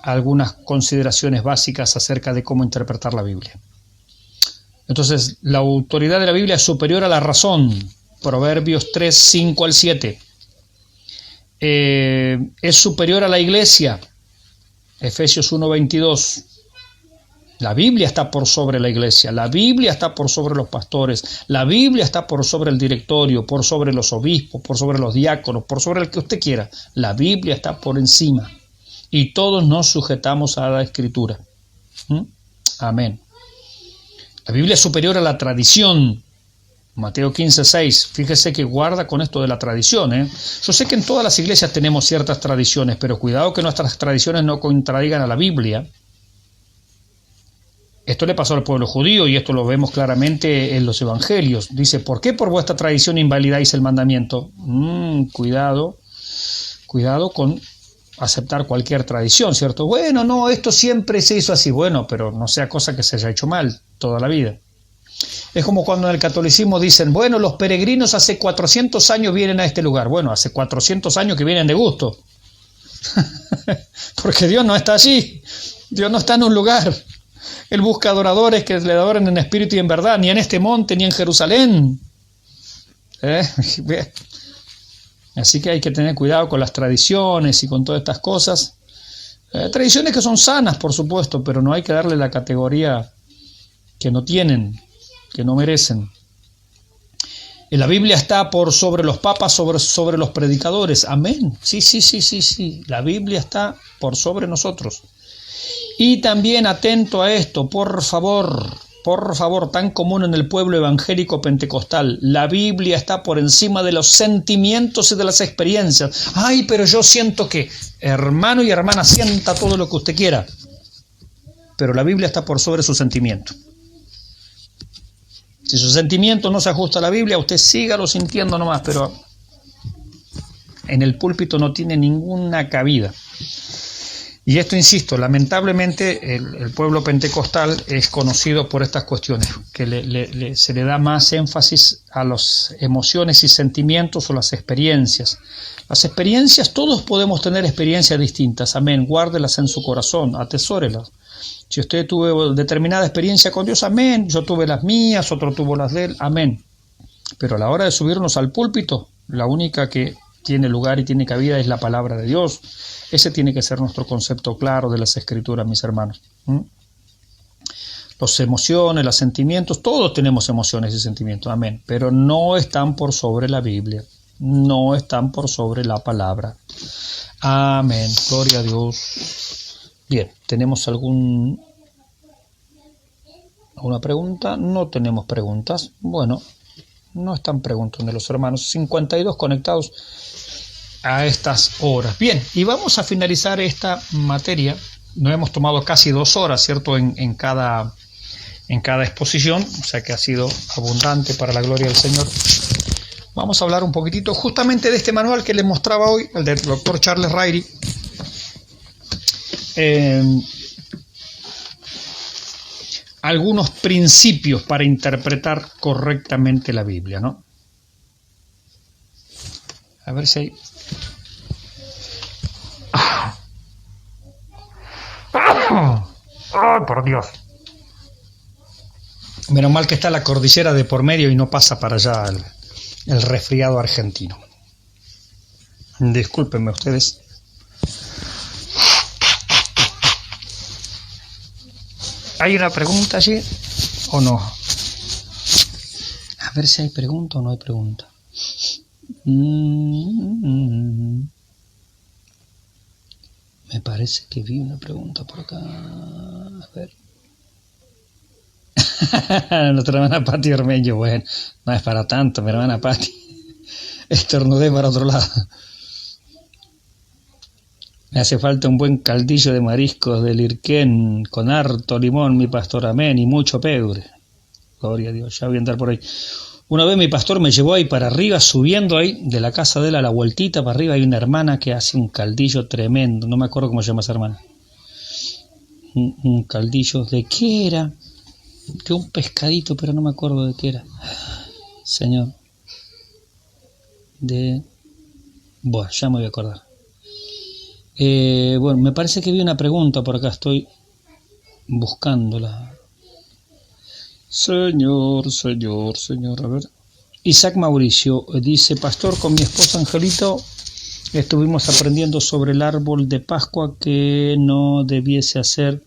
algunas consideraciones básicas acerca de cómo interpretar la Biblia. Entonces, la autoridad de la Biblia es superior a la razón. Proverbios 3, 5 al 7. Es superior a la iglesia. Efesios 1, 22. La Biblia está por sobre la iglesia, la Biblia está por sobre los pastores, la Biblia está por sobre el directorio, por sobre los obispos, por sobre los diáconos, por sobre el que usted quiera. La Biblia está por encima y todos nos sujetamos a la Escritura. Amén. La Biblia es superior a la tradición. Mateo 15, 6. Fíjese que guarda con esto de la tradición. Yo sé que en todas las iglesias tenemos ciertas tradiciones, pero cuidado que nuestras tradiciones no contradigan a la Biblia. Esto le pasó al pueblo judío y esto lo vemos claramente en los evangelios. Dice, ¿por qué por vuestra tradición invalidáis el mandamiento? Cuidado con aceptar cualquier tradición, ¿cierto? Bueno, no, esto siempre se hizo así. Bueno, pero no sea cosa que se haya hecho mal toda la vida. Es como cuando en el catolicismo dicen, bueno, los peregrinos hace 400 años vienen a este lugar. Bueno, hace 400 años que vienen de gusto. Porque Dios no está allí. Dios no está en un lugar. Él busca adoradores que le adoren en espíritu y en verdad, ni en este monte, ni en Jerusalén. Así que hay que tener cuidado con las tradiciones y con todas estas cosas. Tradiciones que son sanas, por supuesto, pero no hay que darle la categoría que no tienen, que no merecen. La Biblia está por sobre los papas, sobre los predicadores. Amén. Sí. La Biblia está por sobre nosotros. Y también atento a esto, por favor, tan común en el pueblo evangélico pentecostal, la Biblia está por encima de los sentimientos y de las experiencias. Ay, pero yo siento que, hermano y hermana, sienta todo lo que usted quiera, pero la Biblia está por sobre su sentimiento. Si su sentimiento no se ajusta a la Biblia, usted sígalo sintiendo nomás, pero en el púlpito no tiene ninguna cabida. Y esto, insisto, lamentablemente el pueblo pentecostal es conocido por estas cuestiones, que se le da más énfasis a las emociones y sentimientos o las experiencias. Las experiencias, todos podemos tener experiencias distintas, amén, guárdelas en su corazón, atesórelas. Si usted tuvo determinada experiencia con Dios, amén, yo tuve las mías, otro tuvo las de él, amén. Pero a la hora de subirnos al púlpito, la única que tiene lugar y tiene cabida es la palabra de Dios. Ese tiene que ser nuestro concepto claro de las Escrituras, mis hermanos. Las emociones, los sentimientos, todos tenemos emociones y sentimientos, amén, pero no están por sobre la Biblia, no están por sobre la palabra. Amén, gloria a Dios. Bien, ¿tenemos alguna pregunta? No tenemos preguntas. Bueno, no están preguntando los hermanos. 52 conectados a estas horas. Bien, y vamos a finalizar esta materia. Nos hemos tomado casi 2 horas, ¿cierto? En cada exposición, o sea que ha sido abundante para la gloria del Señor. Vamos a hablar un poquitito justamente de este manual que les mostraba hoy, el del Dr. Charles Ryrie. Algunos principios para interpretar correctamente la Biblia, ¿no? A ver si hay... ¡Ay, por Dios! Menos mal que está la cordillera de por medio y no pasa para allá el resfriado argentino. Discúlpenme ustedes. ¿Hay una pregunta allí o no? A ver si hay pregunta o no hay pregunta. Me parece que vi una pregunta por acá. A ver. Nuestra hermana Pati Ormeño, bueno, no es para tanto, mi hermana Pati. Estornudé para otro lado. Me hace falta un buen caldillo de mariscos del Irquén con harto limón, mi pastor, amén, y mucho pebre. Gloria a Dios, ya voy a andar por ahí. Una vez mi pastor me llevó ahí para arriba, subiendo ahí de la casa de él a la vueltita para arriba, hay una hermana que hace un caldillo tremendo, no me acuerdo cómo se llama esa hermana. Un caldillo, ¿de qué era? De un pescadito, pero no me acuerdo de qué era. Señor. Bueno, ya me voy a acordar. Bueno, me parece que vi una pregunta por acá, estoy buscándola. Señor, a ver. Isaac Mauricio dice, pastor, con mi esposa Angelito estuvimos aprendiendo sobre el árbol de Pascua que no debiese hacer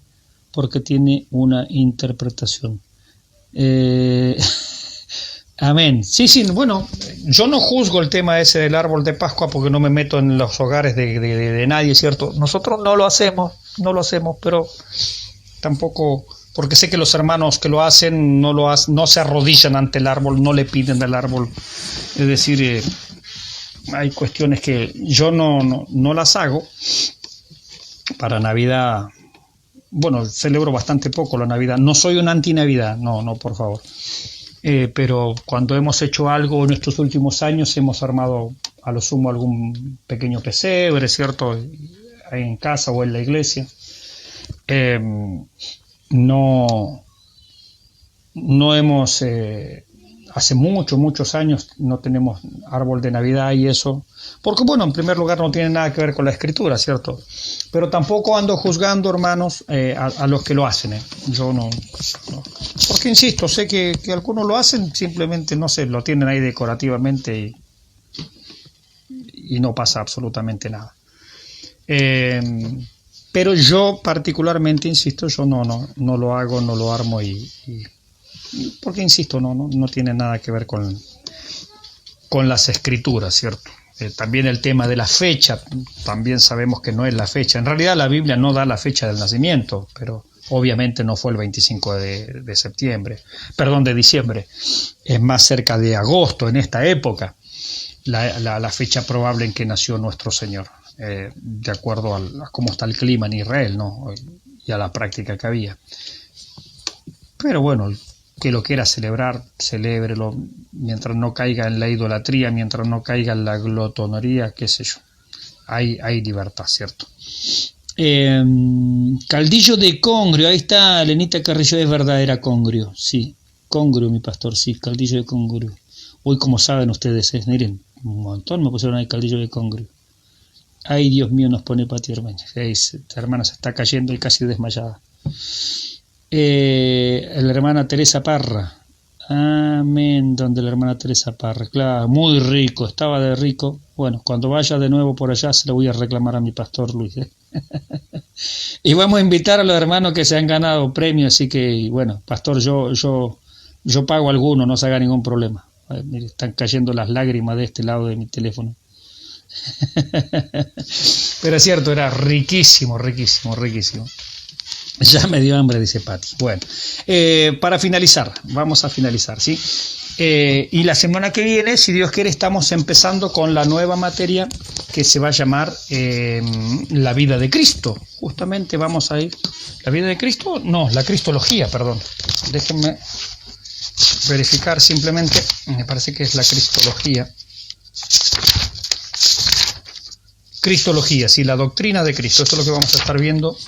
porque tiene una interpretación. Amén. Sí, bueno, yo no juzgo el tema ese del árbol de Pascua porque no me meto en los hogares de nadie, ¿cierto? Nosotros no lo hacemos, pero tampoco, porque sé que los hermanos que lo hacen no se arrodillan ante el árbol, no le piden al árbol. Es decir, hay cuestiones que yo no las hago. Para Navidad, bueno, celebro bastante poco la Navidad. No soy un anti-Navidad, no, por favor. Pero cuando hemos hecho algo en estos últimos años, hemos armado a lo sumo algún pequeño pesebre, ¿cierto? En casa o en la iglesia. No hemos, hace muchos años no tenemos árbol de Navidad y eso, porque bueno, en primer lugar no tiene nada que ver con la escritura, ¿cierto? Pero tampoco ando juzgando, hermanos, a los que lo hacen, Yo no. Porque insisto, sé que algunos lo hacen, simplemente, no sé, lo tienen ahí decorativamente y no pasa absolutamente nada. Pero yo particularmente, insisto, yo no lo hago, no lo armo porque insisto, no tiene nada que ver con las escrituras, ¿cierto? También el tema de la fecha, también sabemos que no es la fecha. En realidad la Biblia no da la fecha del nacimiento, pero obviamente no fue el 25 de diciembre. Es más cerca de agosto, en esta época, la fecha probable en que nació nuestro Señor, de acuerdo a cómo está el clima en Israel, ¿no? Y a la práctica que había. Pero bueno, que lo quiera celebrar, celébrelo, mientras no caiga en la idolatría, mientras no caiga en la glotonería, qué sé yo. Hay libertad, ¿cierto? Caldillo de congrio, ahí está Lenita Carrillo, es verdad, era congrio, sí, congrio, mi pastor, sí, caldillo de congrio. Hoy, como saben ustedes, miren, un montón me pusieron ahí caldillo de congrio. Ay, Dios mío, nos pone Pati Ormeño. Esta hermana se está cayendo y casi desmayada. La hermana Teresa Parra. Amén, donde la hermana Teresa Parra. Claro, muy rico, estaba de rico. Bueno, cuando vaya de nuevo por allá se lo voy a reclamar a mi pastor Luis. Y vamos a invitar a los hermanos que se han ganado premios, así que, bueno, pastor, yo pago alguno, no se haga ningún problema. Mire, están cayendo las lágrimas de este lado de mi teléfono. Pero es cierto, era riquísimo. Ya me dio hambre, dice Pati. Bueno, para finalizar, vamos a finalizar, ¿sí? Y la semana que viene, si Dios quiere, estamos empezando con la nueva materia que se va a llamar la vida de Cristo. Justamente vamos a ir... ¿La vida de Cristo? No, la cristología, perdón. Déjenme verificar simplemente. Me parece que es la cristología. Cristología, sí, la doctrina de Cristo. Eso es lo que vamos a estar viendo.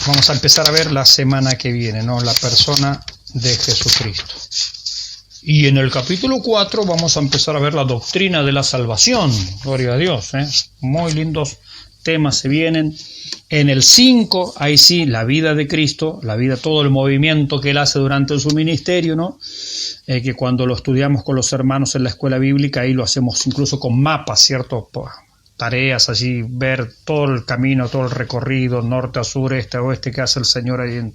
Vamos a empezar a ver la semana que viene, ¿no? La persona de Jesucristo. Y en el capítulo 4 vamos a empezar a ver la doctrina de la salvación. Gloria a Dios, Muy lindos temas se vienen. En el 5, ahí sí, la vida de Cristo, la vida, todo el movimiento que él hace durante su ministerio, ¿no? Que cuando lo estudiamos con los hermanos en la escuela bíblica, ahí lo hacemos incluso con mapas, ¿cierto? Tareas allí, ver todo el camino, todo el recorrido, norte a sur, este a oeste, que hace el Señor ahí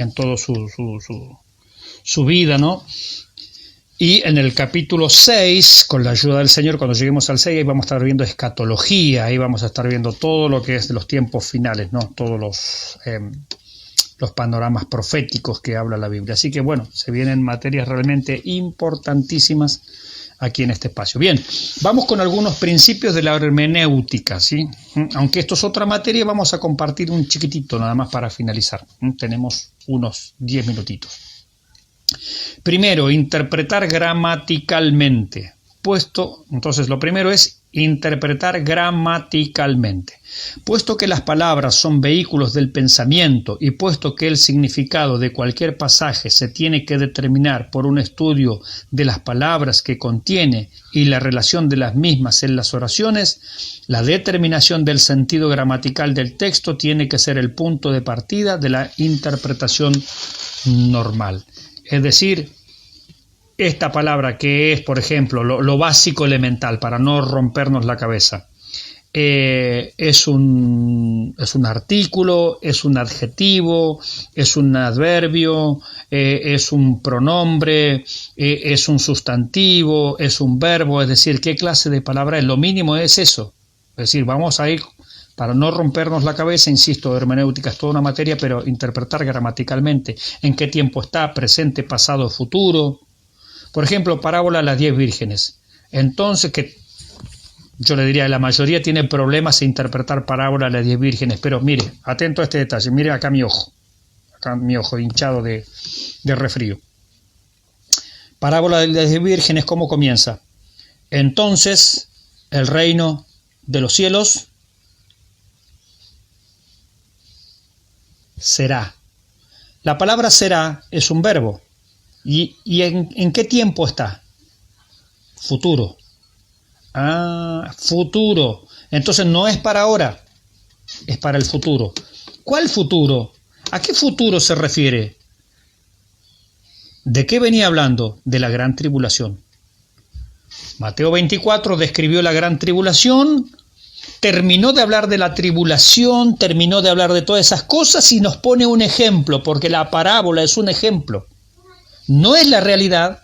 en todo su vida, ¿no? Y en el capítulo 6, con la ayuda del Señor, cuando lleguemos al 6, ahí vamos a estar viendo escatología, ahí vamos a estar viendo todo lo que es de los tiempos finales, ¿no? Todos los panoramas proféticos que habla la Biblia. Así que bueno, se vienen materias realmente importantísimas aquí en este espacio. Bien, vamos con algunos principios de la hermenéutica, ¿sí? Aunque esto es otra materia, vamos a compartir un chiquitito nada más para finalizar. Tenemos unos 10 minutitos. Primero, interpretar gramaticalmente. Entonces lo primero es interpretar gramaticalmente. Puesto que las palabras son vehículos del pensamiento y puesto que el significado de cualquier pasaje se tiene que determinar por un estudio de las palabras que contiene y la relación de las mismas en las oraciones, la determinación del sentido gramatical del texto tiene que ser el punto de partida de la interpretación normal. Es decir, esta palabra que es, por ejemplo, lo básico elemental para no rompernos la cabeza, es un artículo, es un adjetivo, es un adverbio, es un pronombre, es un sustantivo, es un verbo, es decir, ¿qué clase de palabra es? Lo mínimo es eso. Es decir, vamos a ir, para no rompernos la cabeza, insisto, hermenéutica es toda una materia, pero interpretar gramaticalmente en qué tiempo está, presente, pasado, futuro. Por ejemplo, parábola de las 10 vírgenes. Entonces, que yo le diría, la mayoría tiene problemas en interpretar parábola de las 10 vírgenes, pero mire, atento a este detalle, mire acá mi ojo hinchado de resfrío. Parábola de las 10 vírgenes, ¿cómo comienza? Entonces, el reino de los cielos será. La palabra será es un verbo. ¿Y en qué tiempo está? Futuro. Futuro. Entonces no es para ahora, es para el futuro. ¿Cuál futuro? ¿A qué futuro se refiere? ¿De qué venía hablando? De la gran tribulación. Mateo 24 describió la gran tribulación, terminó de hablar de la tribulación, terminó de hablar de todas esas cosas y nos pone un ejemplo, porque la parábola es un ejemplo. No es la realidad,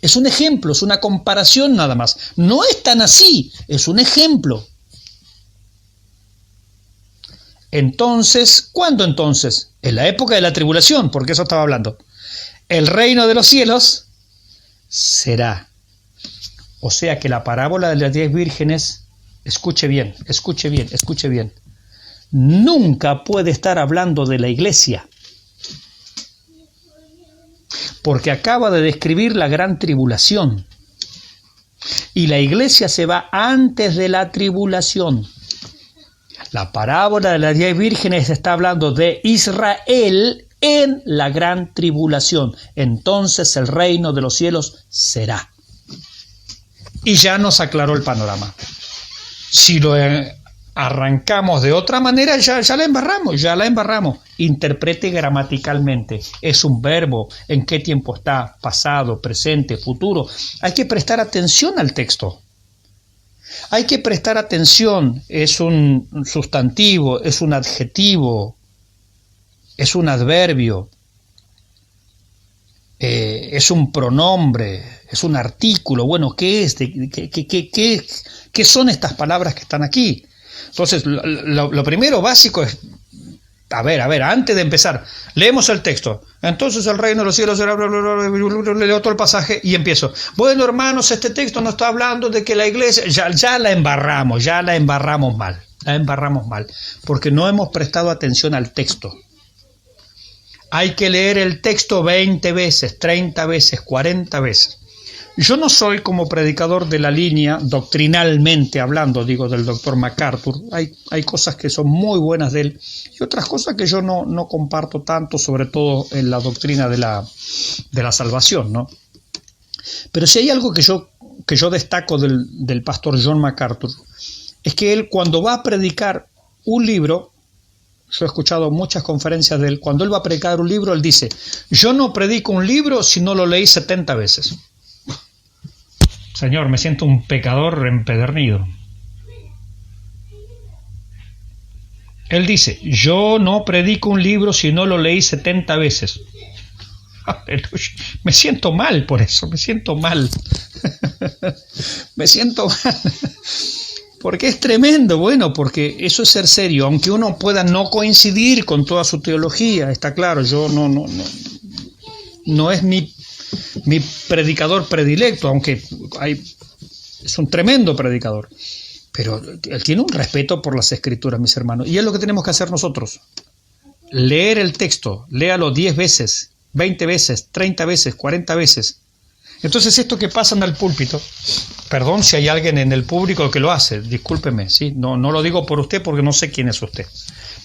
es un ejemplo, es una comparación nada más. No es tan así, es un ejemplo. Entonces, ¿cuándo entonces? En la época de la tribulación, porque eso estaba hablando. El reino de los cielos será. O sea que la parábola de las 10 vírgenes, escuche bien, escuche bien, escuche bien. Nunca puede estar hablando de la iglesia. Porque acaba de describir la gran tribulación. Y la iglesia se va antes de la tribulación. La parábola de las 10 vírgenes está hablando de Israel en la gran tribulación. Entonces el reino de los cielos será. Y ya nos aclaró el panorama. Si lo arrancamos de otra manera, ya la embarramos. Interprete gramaticalmente. Es un verbo. ¿En qué tiempo está? Pasado, presente, futuro. Hay que prestar atención al texto. Hay que prestar atención. Es un sustantivo, es un adjetivo, es un adverbio, es un pronombre, es un artículo. Bueno, ¿qué es? ¿Qué son estas palabras que están aquí? Entonces, lo primero básico es, a ver, antes de empezar, leemos el texto. Entonces el reino de los cielos será, leo todo el pasaje y empiezo. Bueno, hermanos, este texto nos está hablando de que la iglesia, ya la embarramos mal, porque no hemos prestado atención al texto. Hay que leer el texto 20 veces, 30 veces, 40 veces. Yo no soy como predicador de la línea, doctrinalmente hablando, digo, del doctor MacArthur. Hay cosas que son muy buenas de él y otras cosas que yo no comparto tanto, sobre todo en la doctrina de la salvación, ¿no? Pero si hay algo que yo destaco del pastor John MacArthur, es que él, cuando va a predicar un libro, yo he escuchado muchas conferencias de él, cuando él va a predicar un libro, él dice, yo no predico un libro si no lo leí 70 veces. Señor, me siento un pecador empedernido. Él dice, yo no predico un libro si no lo leí 70 veces. Aleluya. Me siento mal por eso, me siento mal. Me siento mal. Porque es tremendo, bueno, porque eso es ser serio, aunque uno pueda no coincidir con toda su teología, está claro, yo no es mi predicador predilecto, aunque es un tremendo predicador, pero él tiene un respeto por las escrituras, mis hermanos, y es lo que tenemos que hacer nosotros, leer el texto, léalo 10 veces, 20 veces, 30 veces, 40 veces. Entonces esto que pasan al púlpito, perdón si hay alguien en el público que lo hace, discúlpeme, ¿sí? No lo digo por usted porque no sé quién es usted.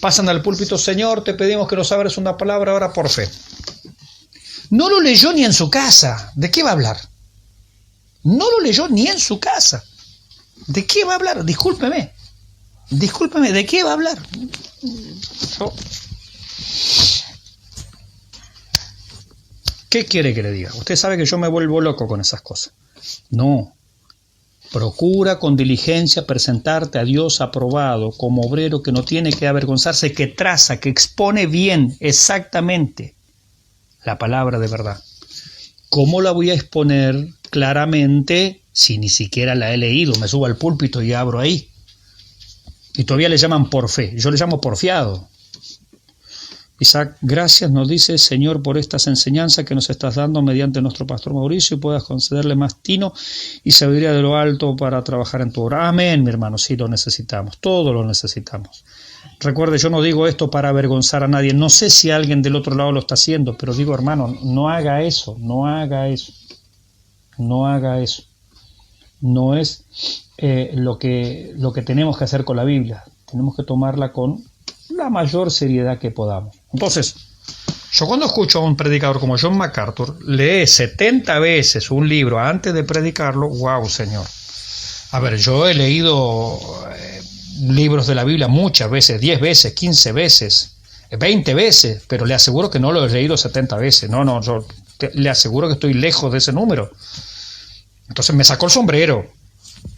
Pasan al púlpito, Señor, te pedimos que nos abres una palabra ahora por fe. No lo leyó ni en su casa, ¿de qué va a hablar? No lo leyó ni en su casa, ¿de qué va a hablar? Discúlpeme, ¿de qué va a hablar? ¿Qué quiere que le diga? Usted sabe que yo me vuelvo loco con esas cosas. No. Procura con diligencia presentarte a Dios aprobado como obrero que no tiene que avergonzarse, que traza, que expone bien, exactamente la palabra de verdad. ¿Cómo la voy a exponer claramente si ni siquiera la he leído? Me subo al púlpito y abro ahí. Y todavía le llaman por fe. Yo le llamo porfiado. Isaac, gracias, nos dice, Señor, por estas enseñanzas que nos estás dando mediante nuestro pastor Mauricio, y puedas concederle más tino y sabiduría de lo alto para trabajar en tu obra. Amén, mi hermano, sí lo necesitamos, todo lo necesitamos. Recuerde, yo no digo esto para avergonzar a nadie, no sé si alguien del otro lado lo está haciendo, pero digo, hermano, no haga eso, no haga eso, no haga eso. No es lo que tenemos que hacer con la Biblia, tenemos que tomarla con la mayor seriedad que podamos. Entonces, yo cuando escucho a un predicador como John MacArthur, lee 70 veces un libro antes de predicarlo, wow, Señor. A ver, yo he leído libros de la Biblia muchas veces, 10 veces, 15 veces, 20 veces, pero le aseguro que no lo he leído 70 veces. No, yo le aseguro que estoy lejos de ese número. Entonces me sacó el sombrero.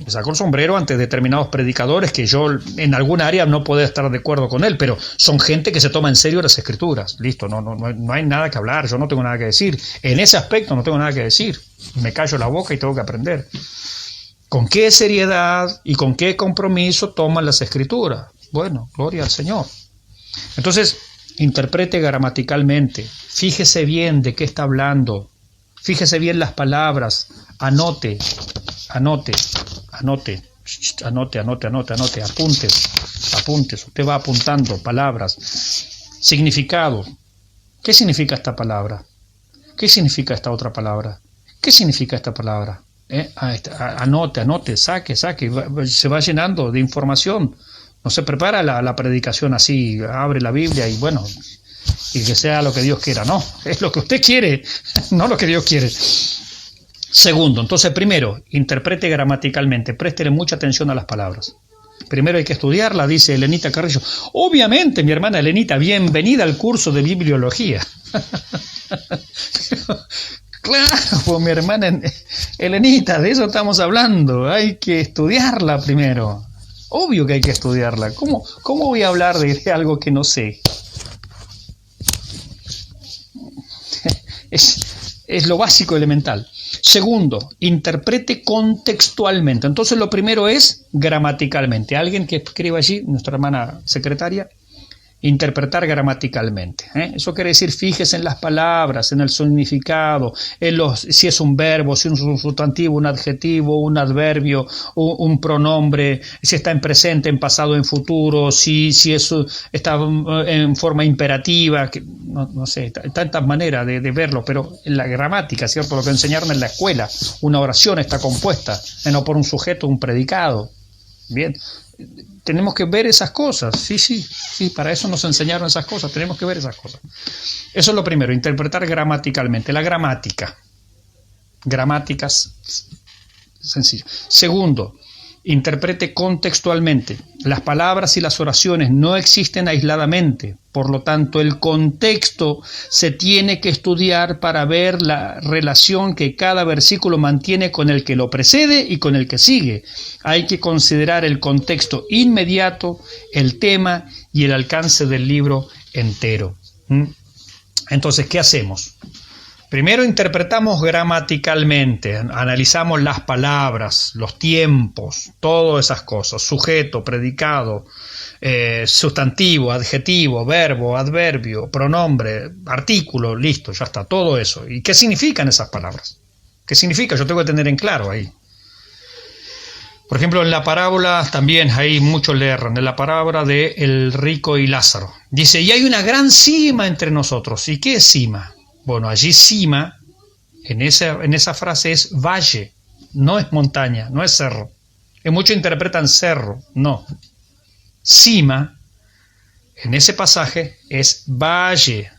Me sacó el sombrero ante determinados predicadores que yo en alguna área no puedo estar de acuerdo con él, pero son gente que se toma en serio las escrituras. Listo, no hay nada que hablar, yo no tengo nada que decir. En ese aspecto no tengo nada que decir. Me callo la boca y tengo que aprender. ¿Con qué seriedad y con qué compromiso toman las escrituras? Bueno, gloria al Señor. Entonces, interprete gramaticalmente. Fíjese bien de qué está hablando. Fíjese bien las palabras. Anote. Apuntes. Usted va apuntando palabras, significado. ¿Qué significa esta palabra? ¿Qué significa esta otra palabra? ¿Qué significa esta palabra? Anote, saque, se va llenando de información. No se prepara la predicación así, abre la Biblia y bueno, y que sea lo que Dios quiera. No, es lo que usted quiere, no lo que Dios quiere. Segundo, entonces primero, interprete gramaticalmente, préstele mucha atención a las palabras. Primero hay que estudiarla, dice Elenita Carrillo. Obviamente, mi hermana Elenita, bienvenida al curso de bibliología. Claro, mi hermana Elenita, de eso estamos hablando, hay que estudiarla primero. Obvio que hay que estudiarla. ¿Cómo voy a hablar de algo que no sé? Es lo básico elemental. Segundo, interprete contextualmente. Entonces lo primero es gramaticalmente. Alguien que escriba allí, nuestra hermana secretaria, interpretar gramaticalmente. Eso quiere decir, fíjese en las palabras, en el significado, si es un verbo, si es un sustantivo, un adjetivo, un adverbio, un pronombre, si está en presente, en pasado, en futuro, si está en forma imperativa, que, no sé, tantas maneras de verlo, pero en la gramática, ¿cierto? Lo que enseñaron en la escuela, una oración está compuesta, no por un sujeto, un predicado. Bien. Tenemos que ver esas cosas, sí, para eso nos enseñaron esas cosas, tenemos que ver esas cosas. Eso es lo primero, interpretar gramaticalmente, la gramáticas sencillo. Segundo, Interprete contextualmente. Las palabras y las oraciones no existen aisladamente. Por lo tanto, el contexto se tiene que estudiar para ver la relación que cada versículo mantiene con el que lo precede y con el que sigue. Hay que considerar el contexto inmediato, el tema y el alcance del libro entero. Entonces, ¿qué hacemos? Primero interpretamos gramaticalmente, analizamos las palabras, los tiempos, todas esas cosas, sujeto, predicado, sustantivo, adjetivo, verbo, adverbio, pronombre, artículo, listo, ya está, todo eso. ¿Y qué significan esas palabras? ¿Qué significa? Yo tengo que tener en claro ahí. Por ejemplo, en la parábola también hay muchos le erran, en la parábola de el rico y Lázaro. Dice, y hay una gran cima entre nosotros. ¿Y qué es cima? Bueno, allí cima, en esa frase es valle, no es montaña, no es cerro. Y muchos interpretan cerro, no. Cima, en ese pasaje, es valle,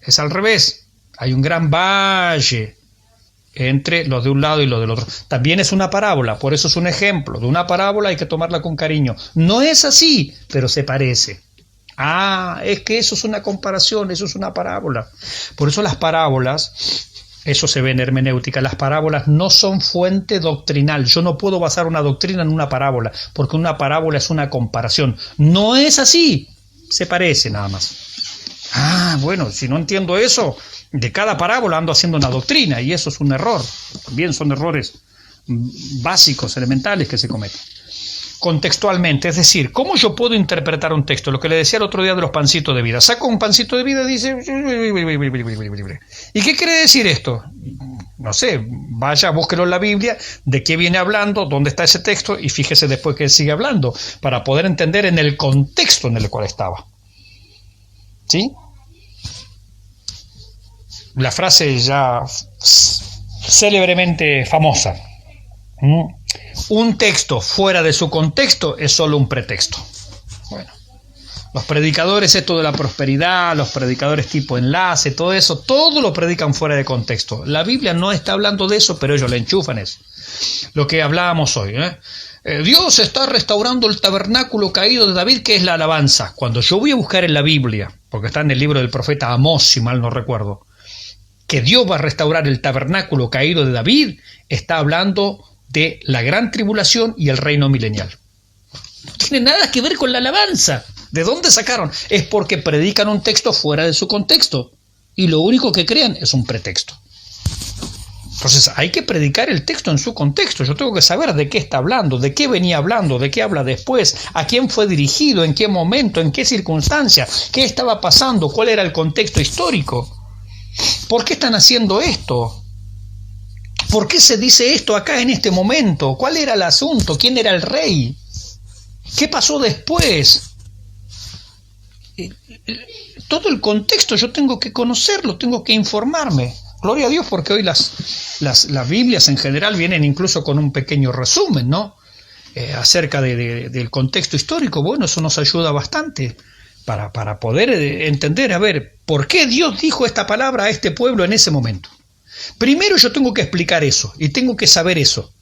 es al revés. Hay un gran valle entre los de un lado y los del otro. También es una parábola, por eso es un ejemplo. De una parábola hay que tomarla con cariño. No es así, pero se parece. Ah, es que eso es una comparación, eso es una parábola. Por eso las parábolas, eso se ve en hermenéutica, las parábolas no son fuente doctrinal. Yo no puedo basar una doctrina en una parábola, porque una parábola es una comparación. No es así, se parece nada más. Ah, bueno, si no entiendo eso, de cada parábola ando haciendo una doctrina, y eso es un error. También son errores básicos, elementales que se cometen. Contextualmente, es decir, ¿cómo yo puedo interpretar un texto? Lo que le decía el otro día de los pancitos de vida. Saco un pancito de vida y dice, ¿y qué quiere decir esto? No sé, vaya, búsquelo en la Biblia, de qué viene hablando, dónde está ese texto, y fíjese después que sigue hablando, para poder entender en el contexto en el cual estaba. ¿Sí? La frase ya célebremente famosa. Un texto fuera de su contexto es solo un pretexto. Bueno, los predicadores, esto de la prosperidad, los predicadores tipo enlace, todo eso, todo lo predican fuera de contexto. La Biblia no está hablando de eso, pero ellos le enchufan eso. Lo que hablábamos hoy, Dios está restaurando el tabernáculo caído de David, que es la alabanza. Cuando yo voy a buscar en la Biblia, porque está en el libro del profeta Amós, si mal no recuerdo, que Dios va a restaurar el tabernáculo caído de David, está hablando de la gran tribulación y el reino milenial. No tiene nada que ver con la alabanza. ¿De dónde sacaron? Es porque predican un texto fuera de su contexto y lo único que crean es un pretexto. Entonces hay que predicar el texto en su contexto. Yo tengo que saber de qué está hablando, de qué venía hablando, de qué habla después, a quién fue dirigido, en qué momento, en qué circunstancia, qué estaba pasando, cuál era el contexto histórico. ¿Por qué están haciendo esto? ¿Por qué se dice esto acá en este momento? ¿Cuál era el asunto? ¿Quién era el rey? ¿Qué pasó después? Todo el contexto yo tengo que conocerlo, tengo que informarme. Gloria a Dios, porque hoy las Biblias en general vienen incluso con un pequeño resumen, ¿no? Acerca del contexto histórico. Bueno, eso nos ayuda bastante para poder entender, a ver, ¿por qué Dios dijo esta palabra a este pueblo en ese momento? Primero yo tengo que explicar eso y tengo que saber eso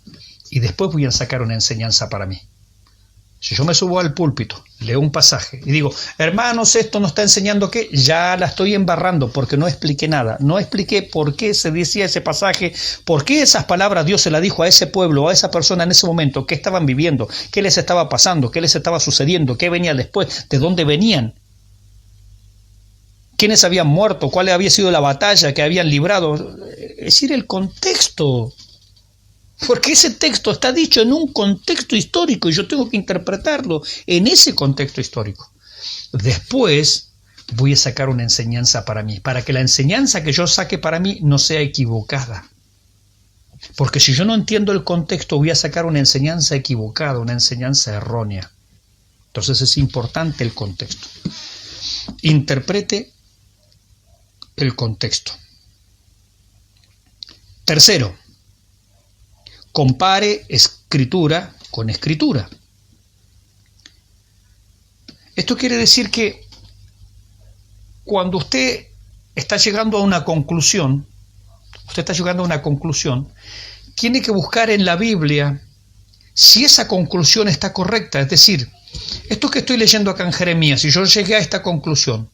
y después voy a sacar una enseñanza para mí. Si yo me subo al púlpito, leo un pasaje y digo, hermanos, esto nos está enseñando que ya la estoy embarrando porque no expliqué nada, no expliqué por qué se decía ese pasaje, por qué esas palabras Dios se las dijo a ese pueblo, a esa persona en ese momento, qué estaban viviendo, qué les estaba pasando, qué les estaba sucediendo, qué venía después, de dónde venían. ¿Quiénes habían muerto? ¿Cuál había sido la batalla que habían librado? Es decir, el contexto. Porque ese texto está dicho en un contexto histórico y yo tengo que interpretarlo en ese contexto histórico. Después voy a sacar una enseñanza para mí, para que la enseñanza que yo saque para mí no sea equivocada. Porque si yo no entiendo el contexto, voy a sacar una enseñanza equivocada, una enseñanza errónea. Entonces es importante el contexto. Interprete el contexto. Tercero, compare escritura con escritura. Esto quiere decir que cuando usted está llegando a una conclusión, tiene que buscar en la Biblia si esa conclusión está correcta. Es decir, esto que estoy leyendo acá en Jeremías, si yo llegué a esta conclusión,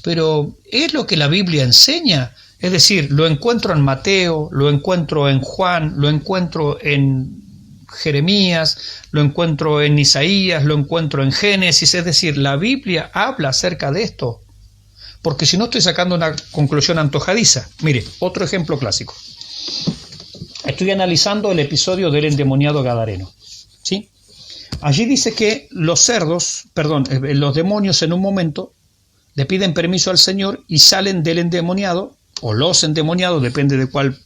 pero ¿es lo que la Biblia enseña? Es decir, lo encuentro en Mateo, lo encuentro en Juan, lo encuentro en Jeremías, lo encuentro en Isaías, lo encuentro en Génesis. Es decir, la Biblia habla acerca de esto, porque si no estoy sacando una conclusión antojadiza. Mire, otro ejemplo clásico. Estoy analizando el episodio del endemoniado gadareno, ¿sí? Allí dice que los demonios en un momento le piden permiso al Señor y salen del endemoniado, o los endemoniados, depende de cuál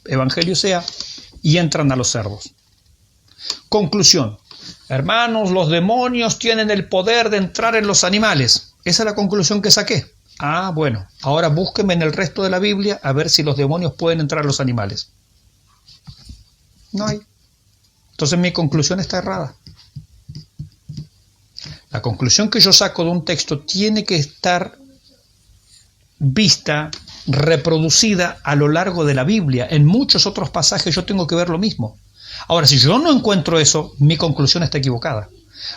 evangelio sea, y entran a los cerdos. Conclusión. Hermanos, los demonios tienen el poder de entrar en los animales. Esa es la conclusión que saqué. Ah, bueno, ahora búsquenme en el resto de la Biblia a ver si los demonios pueden entrar a los animales. No hay. Entonces mi conclusión está errada. La conclusión que yo saco de un texto tiene que estar vista, reproducida a lo largo de la Biblia. En muchos otros pasajes yo tengo que ver lo mismo. Ahora, si yo no encuentro eso, mi conclusión está equivocada.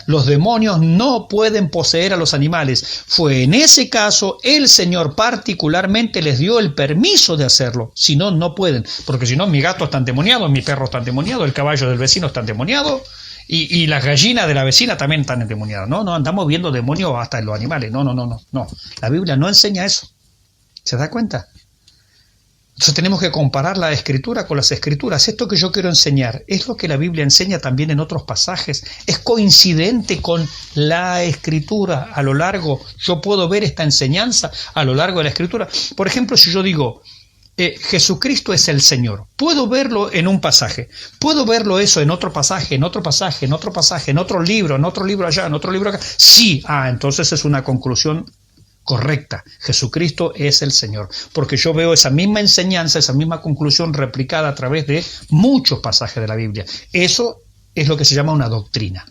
Los demonios no pueden poseer a los animales. Fue en ese caso el Señor particularmente les dio el permiso de hacerlo. Si no, no pueden. Porque si no, mi gato está endemoniado, mi perro está endemoniado, el caballo del vecino está endemoniado y las gallinas de la vecina también están endemoniadas. No, andamos viendo demonios hasta en los animales. No. La Biblia no enseña eso. ¿Se da cuenta? Entonces tenemos que comparar la Escritura con las Escrituras. Esto que yo quiero enseñar es lo que la Biblia enseña también en otros pasajes. Es coincidente con la Escritura a lo largo. Yo puedo ver esta enseñanza a lo largo de la Escritura. Por ejemplo, si yo digo, Jesucristo es el Señor, puedo verlo en un pasaje. Puedo verlo eso en otro pasaje, en otro pasaje, en otro pasaje, en otro libro allá, en otro libro acá. Sí, entonces es una conclusión correcta. Jesucristo es el Señor, porque yo veo esa misma enseñanza, esa misma conclusión replicada a través de muchos pasajes de la Biblia. Eso es lo que se llama una doctrina.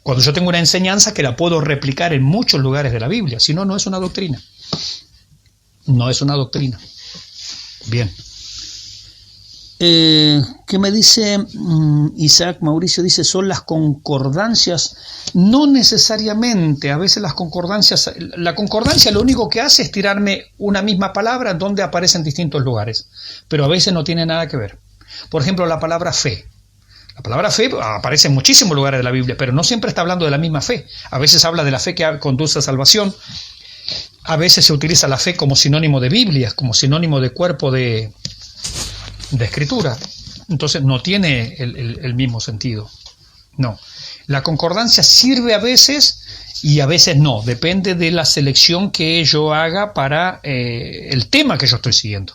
Cuando yo tengo una enseñanza que la puedo replicar en muchos lugares de la Biblia, si no, no es una doctrina. No es una doctrina. Bien. ¿Qué me dice Isaac Mauricio? Dice, son las concordancias. No necesariamente, a veces la concordancia lo único que hace es tirarme una misma palabra donde aparece en distintos lugares, pero a veces no tiene nada que ver. Por ejemplo, la palabra fe. La palabra fe aparece en muchísimos lugares de la Biblia, pero no siempre está hablando de la misma fe. A veces habla de la fe que conduce a salvación. A veces se utiliza la fe como sinónimo de Biblia, como sinónimo de cuerpo de Escritura. Entonces no tiene el mismo sentido. No. La concordancia sirve a veces y a veces no. Depende de la selección que yo haga para el tema que yo estoy siguiendo.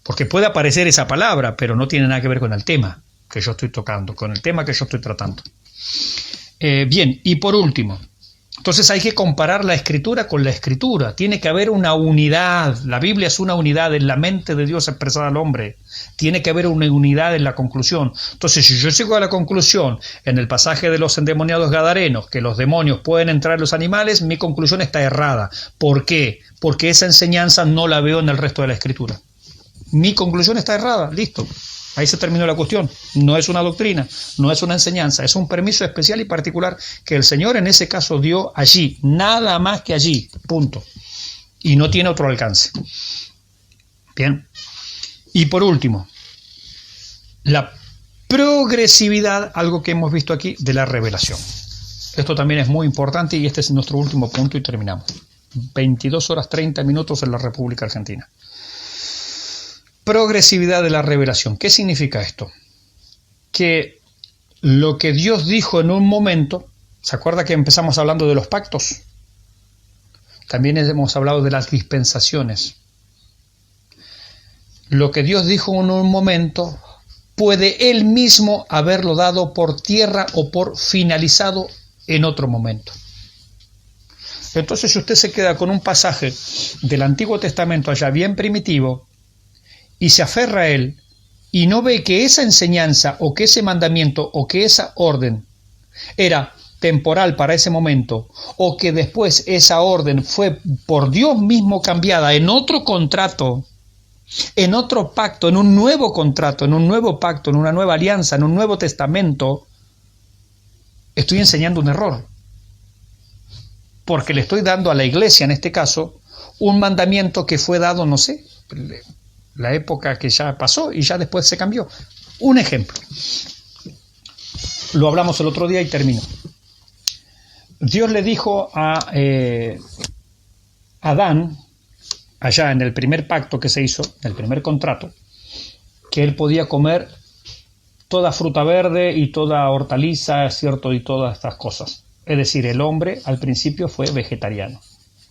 Porque puede aparecer esa palabra, pero no tiene nada que ver con el tema que yo estoy tocando, con el tema que yo estoy tratando. Bien, y por último, entonces hay que comparar la Escritura con la Escritura. Tiene que haber una unidad. La Biblia es una unidad en la mente de Dios expresada al hombre. Tiene que haber una unidad en la conclusión. Entonces, si yo llego a la conclusión en el pasaje de los endemoniados gadarenos que los demonios pueden entrar en los animales, mi conclusión está errada. ¿Por qué? Porque esa enseñanza no la veo en el resto de la Escritura. Mi conclusión está errada. Listo. Ahí se terminó la cuestión. No es una doctrina, no es una enseñanza, es un permiso especial y particular que el Señor en ese caso dio allí, nada más que allí, punto. Y no tiene otro alcance. Bien. Y por último, la progresividad, algo que hemos visto aquí, de la revelación. Esto también es muy importante y este es nuestro último punto y terminamos. 22 horas 30 minutos en la República Argentina. Progresividad de la revelación. ¿Qué significa esto? Que lo que Dios dijo en un momento, ¿se acuerda que empezamos hablando de los pactos? También hemos hablado de las dispensaciones. Lo que Dios dijo en un momento, puede Él mismo haberlo dado por tierra o por finalizado en otro momento. Entonces, si usted se queda con un pasaje del Antiguo Testamento allá bien primitivo, y se aferra a él, y no ve que esa enseñanza, o que ese mandamiento, o que esa orden era temporal para ese momento, o que después esa orden fue por Dios mismo cambiada en otro contrato, En otro pacto, en un nuevo contrato, en un nuevo pacto, en una nueva alianza, en un nuevo testamento, estoy enseñando un error. Porque le estoy dando a la iglesia, en este caso, un mandamiento que fue dado, no sé, la época que ya pasó y ya después se cambió. Un ejemplo. Lo hablamos el otro día y termino. Dios le dijo a Adán, allá en el primer pacto que se hizo, en el primer contrato, que él podía comer toda fruta verde y toda hortaliza, ¿cierto? Y todas estas cosas. Es decir, el hombre al principio fue vegetariano.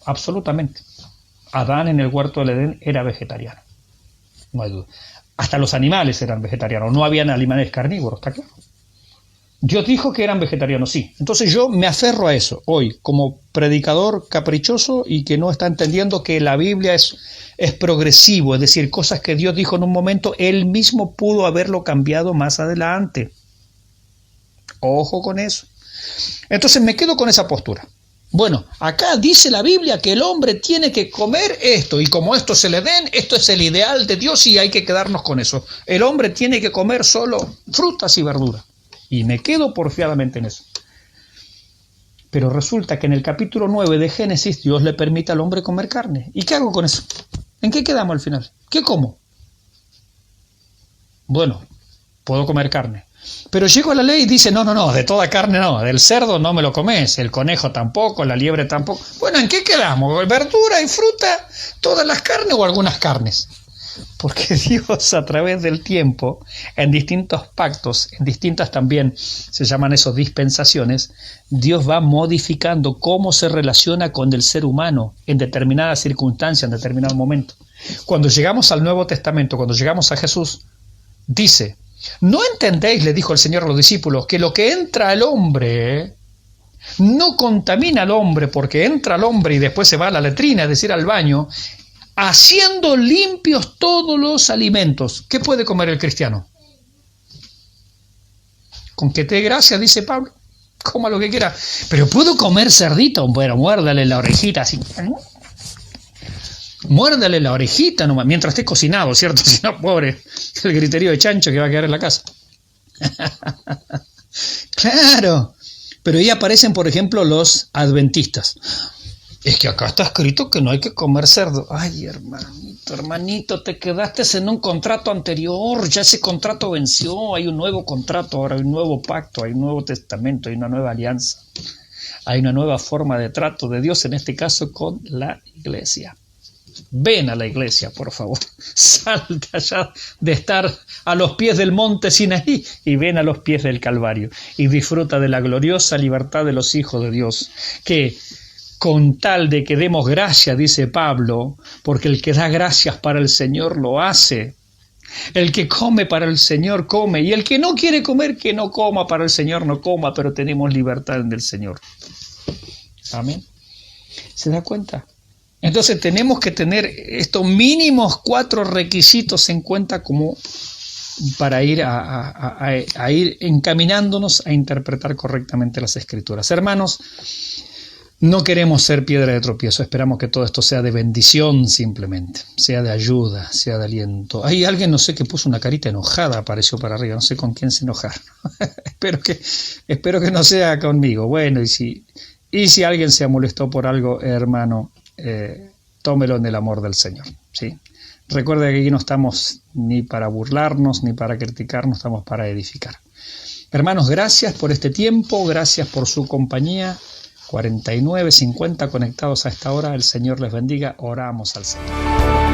Absolutamente. Adán en el huerto del Edén era vegetariano. No hay duda. Hasta los animales eran vegetarianos. No habían animales carnívoros, ¿está claro? Dios dijo que eran vegetarianos, sí. Entonces yo me aferro a eso hoy, como predicador caprichoso y que no está entendiendo que la Biblia es progresivo, es decir, cosas que Dios dijo en un momento, Él mismo pudo haberlo cambiado más adelante. Ojo con eso. Entonces me quedo con esa postura. Bueno, acá dice la Biblia que el hombre tiene que comer esto, y como esto se le den, esto es el ideal de Dios y hay que quedarnos con eso. El hombre tiene que comer solo frutas y verduras. Y me quedo porfiadamente en eso. Pero resulta que en el capítulo 9 de Génesis Dios le permite al hombre comer carne. ¿Y qué hago con eso? ¿En qué quedamos al final? ¿Qué como? Bueno, puedo comer carne. Pero llego a la ley y dice, no, de toda carne no, del cerdo no me lo comes, el conejo tampoco, la liebre tampoco. Bueno, ¿en qué quedamos? ¿Verdura y fruta? ¿Todas las carnes o algunas carnes? Porque Dios a través del tiempo, en distintos pactos, en distintas también se llaman esos dispensaciones, Dios va modificando cómo se relaciona con el ser humano en determinadas circunstancias, en determinado momento. Cuando llegamos al Nuevo Testamento, cuando llegamos a Jesús, dice, ¿no entendéis, le dijo el Señor a los discípulos, que lo que entra al hombre no contamina al hombre porque entra al hombre y después se va a la letrina, es decir, al baño, haciendo limpios todos los alimentos? ¿Qué puede comer el cristiano? Con que te dé gracia, dice Pablo, coma lo que quiera. Pero ¿puedo comer cerdito? Bueno, muérdale la orejita así. Muérdale la orejita nomás, mientras esté cocinado, ¿cierto? Si no, pobre, el griterío de chancho que va a quedar en la casa. Claro, pero ahí aparecen, por ejemplo, los adventistas. Es que acá está escrito que no hay que comer cerdo. Ay, hermanito, te quedaste en un contrato anterior, ya ese contrato venció, hay un nuevo contrato, ahora hay un nuevo pacto, hay un nuevo testamento, hay una nueva alianza, hay una nueva forma de trato de Dios, en este caso con la iglesia. Ven a la iglesia, por favor, salte allá de estar a los pies del monte Sinaí y ven a los pies del Calvario y disfruta de la gloriosa libertad de los hijos de Dios, que con tal de que demos gracia, dice Pablo, porque el que da gracias para el Señor lo hace. El que come para el Señor come, y el que no quiere comer, que no coma para el Señor, no coma, pero tenemos libertad en el Señor. Amén. ¿Se da cuenta? Entonces tenemos que tener estos mínimos 4 requisitos en cuenta como para ir a ir encaminándonos a interpretar correctamente las Escrituras. Hermanos, no queremos ser piedra de tropiezo, esperamos que todo esto sea de bendición simplemente, sea de ayuda, sea de aliento. Hay alguien, no sé, que puso una carita enojada, apareció para arriba, no sé con quién se enojar. Espero que no sea conmigo. Bueno, y si alguien se molestó por algo, hermano, tómelo en el amor del Señor, ¿sí? Recuerde que aquí no estamos ni para burlarnos, ni para criticarnos, estamos para edificar. Hermanos, gracias por este tiempo, gracias por su compañía. 49, 50 conectados a esta hora, el Señor les bendiga, oramos al Señor.